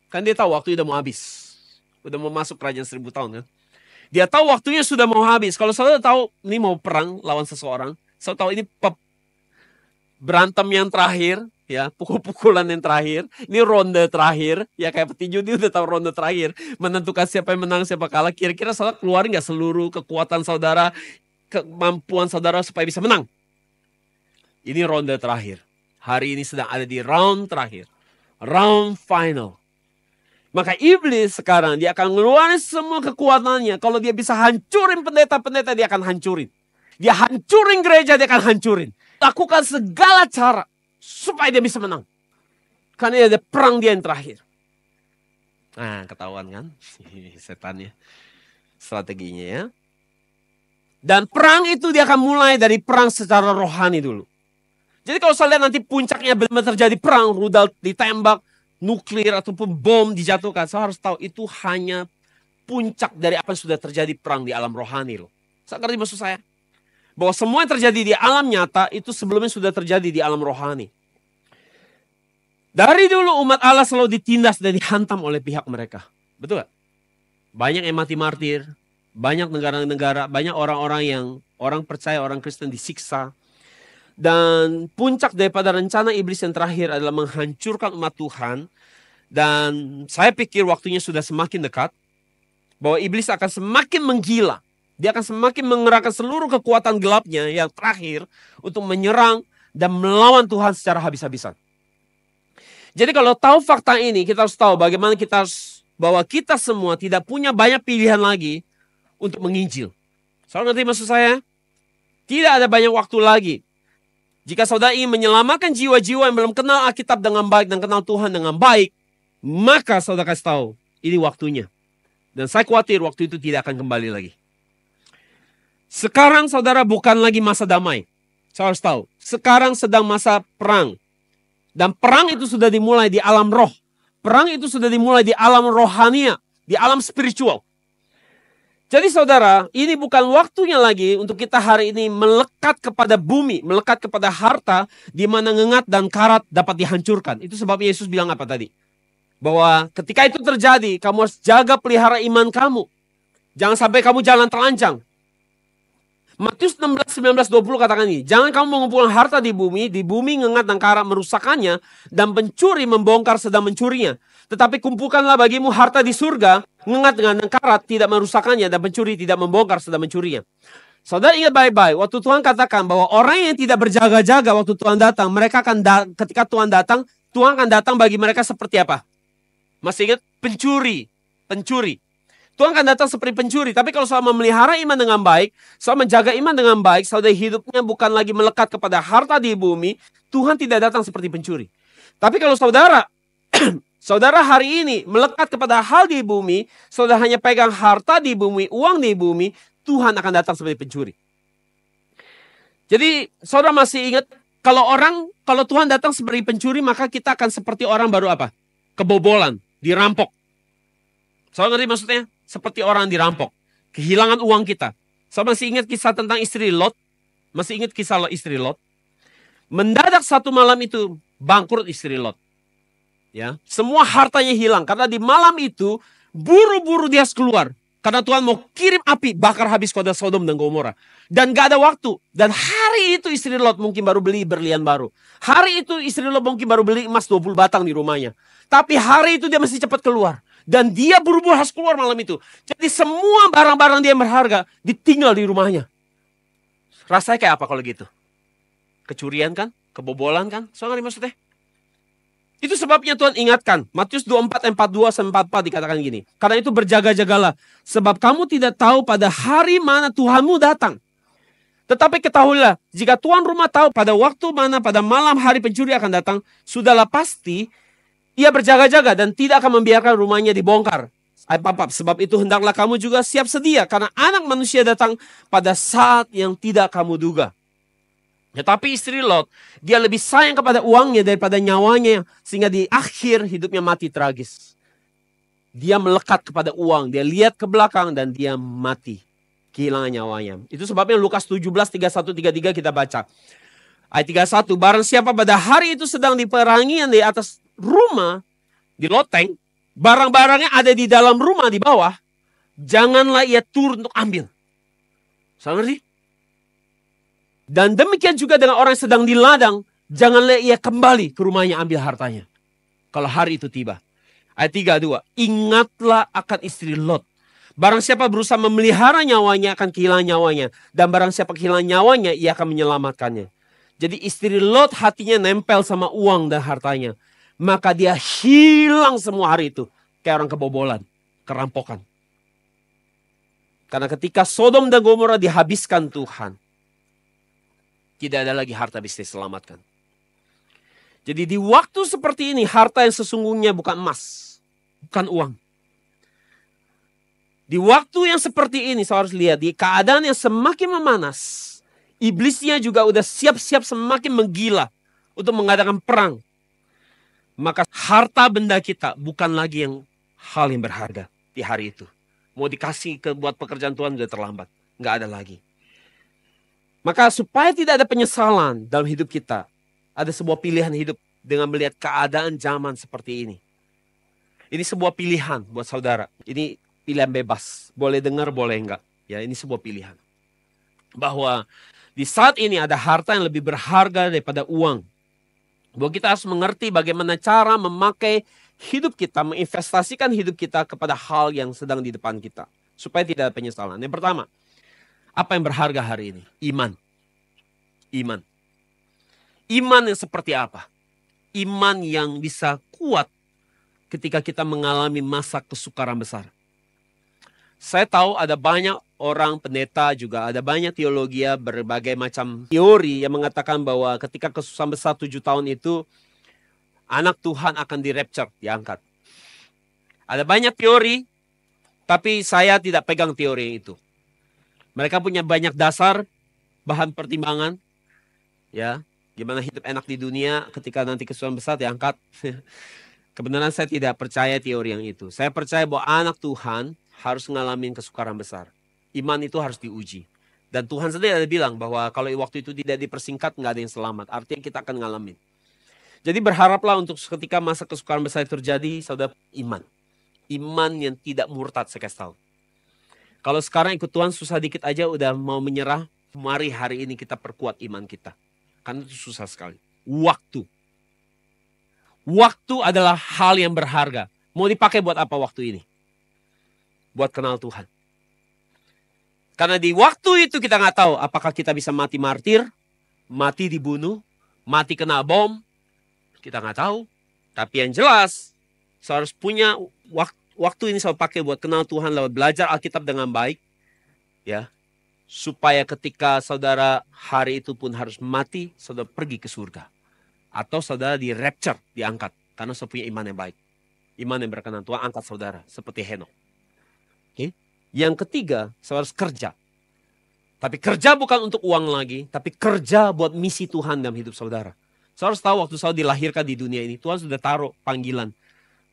Kan dia tahu waktu udah mau habis. Udah mau masuk kerajaan 1000 tahun kan. Dia tahu waktunya sudah mau habis. Kalau saudara tahu ini mau perang lawan seseorang, saudara tahu ini berantem yang terakhir, ya, pukul-pukulan yang terakhir. Ini ronde terakhir, ya kayak petinju dia udah tahu ronde terakhir, menentukan siapa yang menang, siapa kalah. Kira-kira saudara keluar nggak seluruh kekuatan saudara, kemampuan saudara supaya bisa menang? Ini ronde terakhir. Hari ini sedang ada di round terakhir, round final. Maka iblis sekarang dia akan ngeluarin semua kekuatannya. Kalau dia bisa hancurin pendeta-pendeta, dia akan hancurin. Dia hancurin gereja, dia akan hancurin. Lakukan segala cara supaya dia bisa menang. Karena ada perang dia yang terakhir. Nah, ketahuan kan? Setannya. Strateginya ya. Dan perang itu dia akan mulai dari perang secara rohani dulu. Jadi kalau saya lihat nanti puncaknya benar-benar terjadi perang, rudal ditembak, nuklir ataupun bom dijatuhkan, saya harus tahu itu hanya puncak dari apa yang sudah terjadi perang di alam rohani loh. Saya ngerti maksud saya? Bahwa semua yang terjadi di alam nyata itu sebelumnya sudah terjadi di alam rohani. Dari dulu umat Allah selalu ditindas dan dihantam oleh pihak mereka. Betul gak? Banyak yang mati martir, banyak negara-negara, banyak orang-orang yang orang percaya, orang Kristen disiksa. Dan puncak daripada rencana iblis yang terakhir adalah menghancurkan umat Tuhan. Dan saya pikir waktunya sudah semakin dekat. Bahwa iblis akan semakin menggila. Dia akan semakin mengerahkan seluruh kekuatan gelapnya yang terakhir untuk menyerang dan melawan Tuhan secara habis-habisan. Jadi kalau tahu fakta ini, kita harus tahu bagaimana bahwa kita semua tidak punya banyak pilihan lagi untuk menginjil. Saudara ngerti maksud saya? Tidak ada banyak waktu lagi. Jika saudara ingin menyelamatkan jiwa-jiwa yang belum kenal Alkitab dengan baik dan kenal Tuhan dengan baik, maka saudara kasih tahu, ini waktunya. Dan saya khawatir waktu itu tidak akan kembali lagi. Sekarang saudara bukan lagi masa damai. Saya harus tahu, sekarang sedang masa perang. Dan perang itu sudah dimulai di alam roh. Perang itu sudah dimulai di alam rohania, di alam spiritual. Jadi saudara, ini bukan waktunya lagi untuk kita hari ini melekat kepada bumi, melekat kepada harta, di mana ngengat dan karat dapat dihancurkan. Itu sebabnya Yesus bilang apa tadi? Bahwa ketika itu terjadi, kamu harus jaga pelihara iman kamu. Jangan sampai kamu jalan telanjang. Matius 16, 19, 20 katakan ini, jangan kamu mengumpulkan harta di bumi ngengat dan karat merusakannya, dan pencuri membongkar sedang mencurinya. Tetapi kumpulkanlah bagimu harta di surga, ngengat dengan karat tidak merusakannya, dan pencuri tidak membongkar sedang mencurinya. Saudara ingat baik-baik, waktu Tuhan katakan bahwa orang yang tidak berjaga-jaga waktu Tuhan datang, mereka akan ketika Tuhan datang, Tuhan akan datang bagi mereka seperti apa? Masih ingat? Pencuri. Tuhan akan datang seperti pencuri. Tapi kalau saudara memelihara iman dengan baik, saudara menjaga iman dengan baik, saudara hidupnya bukan lagi melekat kepada harta di bumi, Tuhan tidak datang seperti pencuri. Tapi kalau saudara hari ini melekat kepada hal di bumi, saudara hanya pegang harta di bumi, uang di bumi, Tuhan akan datang seperti pencuri. Jadi saudara masih ingat, kalau Tuhan datang seperti pencuri, maka kita akan seperti orang baru apa? Kebobolan, dirampok. Saudara ngerti maksudnya? Seperti orang dirampok. Kehilangan uang kita. Saudara masih ingat kisah tentang istri Lot? Masih ingat kisah istri Lot? Mendadak satu malam itu bangkrut istri Lot. Ya, semua hartanya hilang. Karena di malam itu buru-buru dia keluar. Karena Tuhan mau kirim api bakar habis kota Sodom dan Gomora. Dan gak ada waktu. Dan hari itu istri Lot mungkin baru beli berlian baru. Hari itu istri Lot mungkin baru beli emas 20 batang di rumahnya. Tapi hari itu dia mesti cepat keluar. Dan dia buru-buru harus keluar malam itu. Jadi semua barang-barang dia yang berharga ditinggal di rumahnya. Rasanya kayak apa kalau gitu? Kecurian kan? Kebobolan kan? Soalnya maksudnya? Itu sebabnya Tuhan ingatkan. Matius 24, 42-44 dikatakan gini. Karena itu berjaga-jagalah. Sebab kamu tidak tahu pada hari mana Tuhanmu datang. Tetapi ketahuilah, jika tuan rumah tahu pada waktu mana pada malam hari pencuri akan datang, sudahlah pasti ia berjaga-jaga dan tidak akan membiarkan rumahnya dibongkar. Sebab itu hendaklah kamu juga siap sedia, karena anak manusia datang pada saat yang tidak kamu duga. Tetapi istri Lot, dia lebih sayang kepada uangnya daripada nyawanya, sehingga di akhir hidupnya mati tragis. Dia melekat kepada uang, dia lihat ke belakang dan dia mati. Kehilangan nyawanya. Itu sebabnya Lukas 17, 31, 33 kita baca. Ayat 31, barang siapa pada hari itu sedang diperangi di atas rumah, di loteng, barang-barangnya ada di dalam rumah di bawah, janganlah ia turun untuk ambil. Saya ngerti? Dan demikian juga dengan orang yang sedang di ladang, Janganlah ia kembali ke rumahnya ambil hartanya. Kalau hari itu tiba. Ayat 32. Ingatlah akan istri Lot. Barang siapa berusaha memelihara nyawanya akan kehilangan nyawanya. Dan barang siapa kehilangan nyawanya, ia akan menyelamatkannya. Jadi istri Lot hatinya nempel sama uang dan hartanya. Maka dia hilang semua hari itu. Kayak orang kebobolan, kerampokan. Karena ketika Sodom dan Gomora dihabiskan Tuhan, tidak ada lagi harta bisa diselamatkan. Jadi di waktu seperti ini, harta yang sesungguhnya bukan emas, bukan uang. Di waktu yang seperti ini, saya harus lihat, di keadaan yang semakin memanas, iblisnya juga udah siap-siap semakin menggila untuk mengadakan perang. Maka harta benda kita bukan lagi hal yang berharga di hari itu. Mau dikasih buat pekerjaan Tuhan sudah terlambat. Nggak ada lagi. Maka supaya tidak ada penyesalan dalam hidup kita, ada sebuah pilihan hidup dengan melihat keadaan zaman seperti ini. Ini sebuah pilihan buat saudara. Ini pilihan bebas. Boleh dengar, boleh enggak. Ya, ini sebuah pilihan. Bahwa di saat ini ada harta yang lebih berharga daripada uang. Bahwa kita harus mengerti bagaimana cara memakai hidup kita, menginvestasikan hidup kita kepada hal yang sedang di depan kita. Supaya tidak ada penyesalan. Yang pertama, apa yang berharga hari ini? Iman. Iman. Iman yang seperti apa? Iman yang bisa kuat ketika kita mengalami masa kesukaran besar. Saya tahu ada banyak orang pendeta juga, ada banyak teologi, berbagai macam teori yang mengatakan bahwa ketika kesusahan besar 7 tahun itu, anak Tuhan akan di-rapture, diangkat. Ada banyak teori, tapi saya tidak pegang teori itu. Mereka punya banyak dasar, bahan pertimbangan. Ya, gimana hidup enak di dunia ketika nanti kesusahan besar diangkat. Kebenaran saya tidak percaya teori yang itu. Saya percaya bahwa anak Tuhan harus ngalamin kesukaran besar. Iman itu harus diuji. Dan Tuhan sendiri ada bilang bahwa kalau waktu itu tidak dipersingkat, nggak ada yang selamat. Artinya kita akan ngalamin. Jadi berharaplah untuk ketika masa kesukaran besar terjadi, saudara, iman. Iman yang tidak murtad, saya kasih tahu. Kalau sekarang ikut Tuhan susah dikit aja udah mau menyerah, mari hari ini kita perkuat iman kita. Karena itu susah sekali. Waktu. Waktu adalah hal yang berharga. Mau dipakai buat apa waktu ini? Buat kenal Tuhan. Karena di waktu itu kita nggak tahu apakah kita bisa mati martir, mati dibunuh, mati kena bom. Kita nggak tahu. Tapi yang jelas, saya harus punya waktu ini saya pakai buat kenal Tuhan, lewat belajar Alkitab dengan baik. Ya, supaya ketika saudara hari itu pun harus mati, saudara pergi ke surga. Atau saudara di rapture, diangkat. Karena saya punya iman yang baik. Iman yang berkenan Tuhan, angkat saudara. Seperti Henok. Okay? Yang ketiga, saudara harus kerja. Tapi kerja bukan untuk uang lagi. Tapi kerja buat misi Tuhan dalam hidup saudara. Saudara harus tahu waktu saudara dilahirkan di dunia ini, Tuhan sudah taruh panggilan.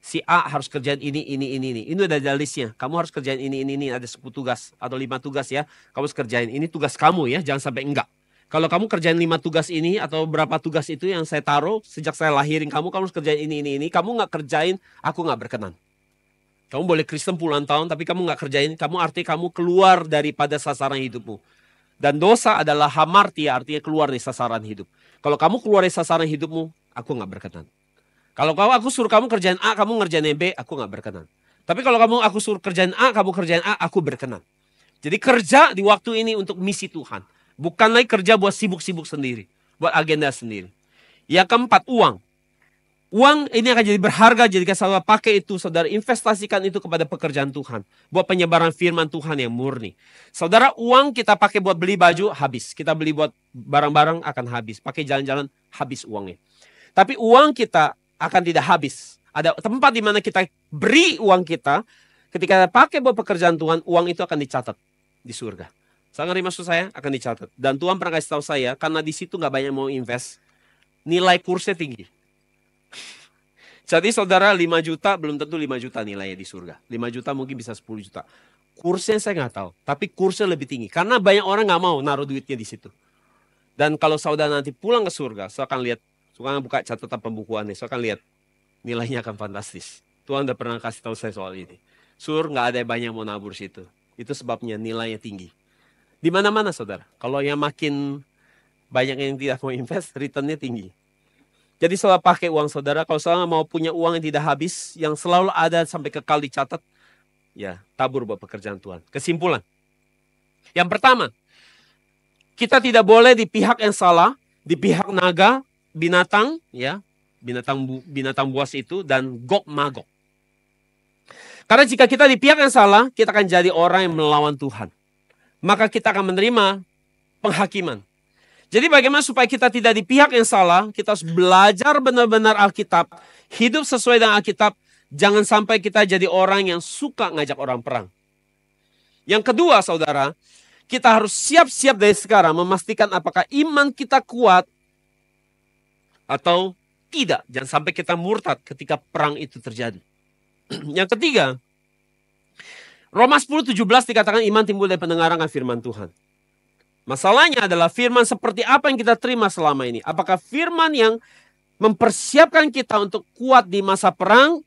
Si A harus kerjain ini. Ini udah ada listnya. Kamu harus kerjain ini. Ada 10 tugas atau 5 tugas ya. Kamu harus kerjain. Ini tugas kamu ya, jangan sampai enggak. Kalau kamu kerjain 5 tugas ini atau berapa tugas itu yang saya taruh sejak saya lahirin kamu harus kerjain ini. Kamu nggak kerjain, aku nggak berkenan. Kamu boleh Kristen puluhan tahun tapi kamu nggak kerjain, artinya kamu keluar daripada sasaran hidupmu. Dan dosa adalah hamartia, artinya keluar dari sasaran hidup. Kalau kamu keluar dari sasaran hidupmu, aku nggak berkenan. Kalau aku suruh kamu kerjain A, kamu ngerjain B, aku nggak berkenan. Tapi kalau aku suruh kerjain A, kamu kerjain A, aku berkenan. Jadi kerja di waktu ini untuk misi Tuhan. Bukan lagi kerja buat sibuk-sibuk sendiri. Buat agenda sendiri. Yang keempat, uang. Uang ini akan jadi berharga. Jadi saudara pakai itu, saudara investasikan itu kepada pekerjaan Tuhan. Buat penyebaran firman Tuhan yang murni. Saudara, uang kita pakai buat beli baju, habis. Kita beli buat barang-barang, akan habis. Pakai jalan-jalan, habis uangnya. Tapi uang kita akan tidak habis. Ada tempat di mana kita beri uang kita. Ketika pakai buat pekerjaan Tuhan, uang itu akan dicatat di surga. Saya ngerti maksud saya, akan dicatat. Dan Tuhan pernah kasih tahu saya, karena di situ nggak banyak mau invest, nilai kursnya tinggi. Jadi saudara 5 juta, belum tentu 5 juta nilainya di surga. 5 juta mungkin bisa 10 juta. Kursnya saya nggak tahu, tapi kursnya lebih tinggi. Karena banyak orang nggak mau naruh duitnya di situ. Dan kalau saudara nanti pulang ke surga, saya akan lihat, saya akan buka catatan pembukuannya, saya akan lihat nilainya akan fantastis. Tuhan udah pernah kasih tahu saya soal ini. Nggak ada yang banyak mau nabur situ. Itu sebabnya nilainya tinggi. Di mana-mana saudara, kalau yang makin banyak yang tidak mau invest, returnnya tinggi. Jadi saudara pakai uang saudara, kalau saudara mau punya uang yang tidak habis, yang selalu ada sampai kekal dicatat, ya tabur buat pekerjaan Tuhan. Kesimpulan. Yang pertama, kita tidak boleh di pihak yang salah, di pihak naga, binatang, ya, binatang buas itu, dan Gog Magog. Karena jika kita di pihak yang salah, kita akan jadi orang yang melawan Tuhan. Maka kita akan menerima penghakiman. Jadi bagaimana supaya kita tidak di pihak yang salah, kita harus belajar benar-benar Alkitab, hidup sesuai dengan Alkitab, jangan sampai kita jadi orang yang suka ngajak orang perang. Yang kedua saudara, kita harus siap-siap dari sekarang memastikan apakah iman kita kuat atau tidak. Jangan sampai kita murtad ketika perang itu terjadi. Yang ketiga, Roma 10:17 dikatakan iman timbul dari pendengaran firman Tuhan. Masalahnya adalah firman seperti apa yang kita terima selama ini. Apakah firman yang mempersiapkan kita untuk kuat di masa perang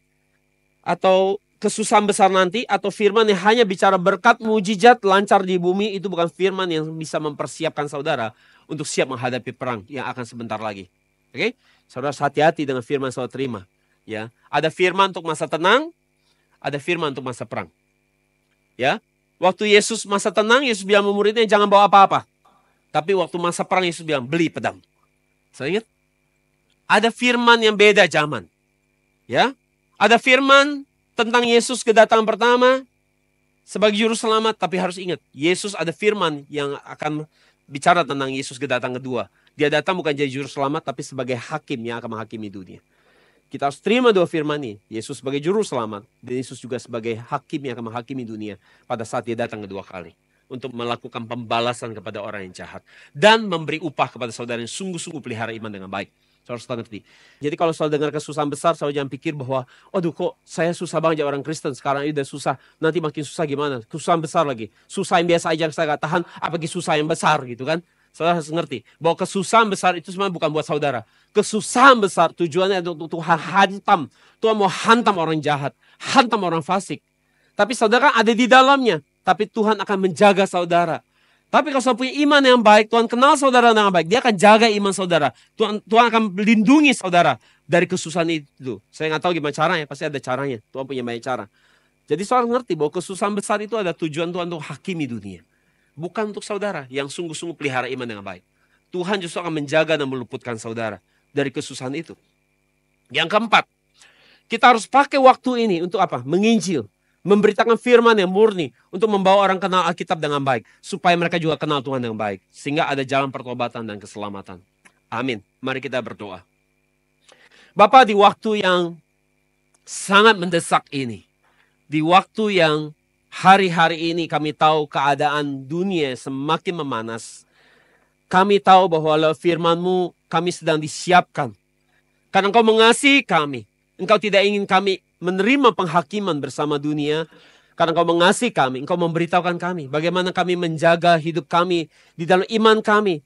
atau kesusahan besar nanti, atau firman yang hanya bicara berkat mujizat lancar di bumi, itu bukan firman yang bisa mempersiapkan saudara untuk siap menghadapi perang yang akan sebentar lagi. Oke? Saudara hati-hati dengan firman saudara terima. Ya, ada firman untuk masa tenang, ada firman untuk masa perang. Ya, waktu Yesus masa tenang, Yesus bilang sama muridnya jangan bawa apa-apa. Tapi waktu masa perang Yesus bilang beli pedang. Saya ingat, ada firman yang beda zaman. Ya, ada firman tentang Yesus kedatangan pertama sebagai juru selamat, tapi harus ingat, Yesus ada firman yang akan bicara tentang Yesus kedatangan kedua. Dia datang bukan jadi juru selamat, tapi sebagai hakim yang akan menghakimi dunia. Kita harus terima dua firman ini. Yesus sebagai juru selamat, dan Yesus juga sebagai hakim yang akan menghakimi dunia pada saat dia datang kedua kali. Untuk melakukan pembalasan kepada orang yang jahat. Dan memberi upah kepada saudara yang sungguh-sungguh pelihara iman dengan baik. Saudara harus ngerti. Jadi kalau saudara dengar kesusahan besar, saudara jangan pikir bahwa, aduh kok saya susah banget jadi orang Kristen, sekarang ini udah susah, nanti makin susah gimana? Kesusahan besar lagi. Susah yang biasa aja saya gak tahan, apalagi susah yang besar gitu kan. Saudara harus ngerti bahwa kesusahan besar itu sebenarnya bukan buat saudara. Kesusahan besar tujuannya untuk Tuhan hantam. Tuhan mau hantam orang jahat, hantam orang fasik. Tapi saudara ada di dalamnya, tapi Tuhan akan menjaga saudara. Tapi kalau saudara punya iman yang baik, Tuhan kenal saudara dengan baik, dia akan jaga iman saudara. Tuhan akan melindungi saudara dari kesusahan itu. Saya nggak tahu gimana caranya, pasti ada caranya. Tuhan punya banyak cara. Jadi saudara ngerti bahwa kesusahan besar itu ada tujuan Tuhan untuk hakimi dunia. Bukan untuk saudara yang sungguh-sungguh pelihara iman dengan baik. Tuhan justru akan menjaga dan meluputkan saudara dari kesusahan itu. Yang keempat, kita harus pakai waktu ini untuk apa? Menginjil. Memberitakan firman yang murni untuk membawa orang kenal Alkitab dengan baik. Supaya mereka juga kenal Tuhan dengan baik. Sehingga ada jalan pertobatan dan keselamatan. Amin. Mari kita berdoa. Bapa, di waktu yang sangat mendesak ini. Di waktu yang hari-hari ini kami tahu keadaan dunia semakin memanas. Kami tahu bahwa lewat firman-Mu kami sedang disiapkan. Karena Engkau mengasihi kami. Engkau tidak ingin kami menerima penghakiman bersama dunia. Karena Engkau mengasihi kami, Engkau memberitahukan kami bagaimana kami menjaga hidup kami di dalam iman kami.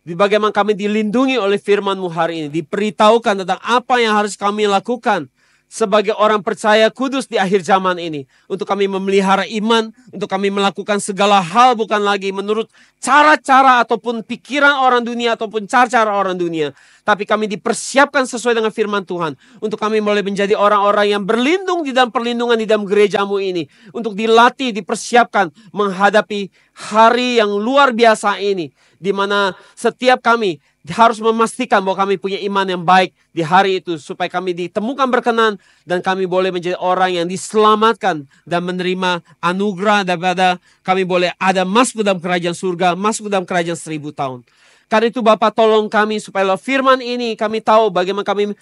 Bagaimana kami dilindungi oleh firman-Mu hari ini. Diberitahukan tentang apa yang harus kami lakukan sebagai orang percaya kudus di akhir zaman ini. Untuk kami memelihara iman, untuk kami melakukan segala hal bukan lagi menurut cara-cara ataupun pikiran orang dunia ataupun cara-cara orang dunia. Tapi kami dipersiapkan sesuai dengan firman Tuhan. Untuk kami boleh menjadi orang-orang yang berlindung di dalam perlindungan di dalam gereja-Mu ini. Untuk dilatih, dipersiapkan menghadapi hari yang luar biasa ini. Di mana setiap kami harus memastikan bahwa kami punya iman yang baik di hari itu. Supaya kami ditemukan berkenan dan kami boleh menjadi orang yang diselamatkan dan menerima anugerah daripada kami boleh ada masuk dalam kerajaan surga, masuk dalam kerajaan 1000 tahun. Karena itu Bapa tolong kami supaya lewat firman ini kami tahu bagaimana kami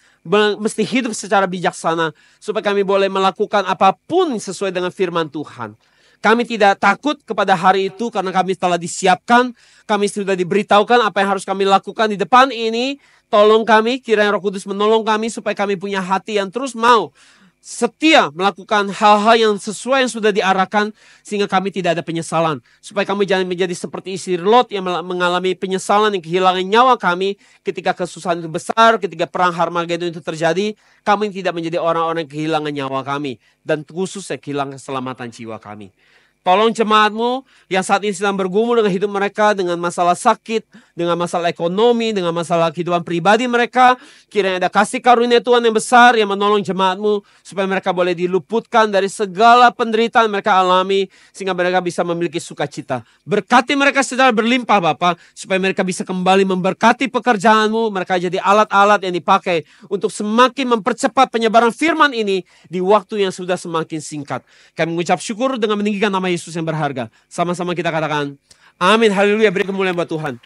mesti hidup secara bijaksana. Supaya kami boleh melakukan apapun sesuai dengan firman Tuhan. Kami tidak takut kepada hari itu karena kami telah disiapkan. Kami sudah diberitahukan apa yang harus kami lakukan di depan ini. Tolong kami, kiranya Roh Kudus menolong kami supaya kami punya hati yang terus mau setia melakukan hal-hal yang sesuai yang sudah diarahkan sehingga kami tidak ada penyesalan. Supaya kami jangan menjadi seperti istri Lot yang mengalami penyesalan yang kehilangan nyawa kami ketika kesusahan itu besar, ketika perang Harmagedon itu terjadi. Kami tidak menjadi orang-orang yang kehilangan nyawa kami dan khususnya kehilangan keselamatan jiwa kami. Tolong jemaatmu yang saat ini sedang bergumul dengan hidup mereka, dengan masalah sakit, dengan masalah ekonomi, dengan masalah kehidupan pribadi mereka. Kiranya ada kasih karunia Tuhan yang besar yang menolong jemaatmu, supaya mereka boleh diluputkan dari segala penderitaan mereka alami, sehingga mereka bisa memiliki sukacita. Berkati mereka secara berlimpah Bapa, supaya mereka bisa kembali memberkati pekerjaanmu, mereka jadi alat-alat yang dipakai untuk semakin mempercepat penyebaran firman ini di waktu yang sudah semakin singkat. Kami mengucap syukur dengan meninggikan nama Yesus yang berharga. Sama-sama kita katakan, amin, haleluya, beri kemuliaan buat Tuhan.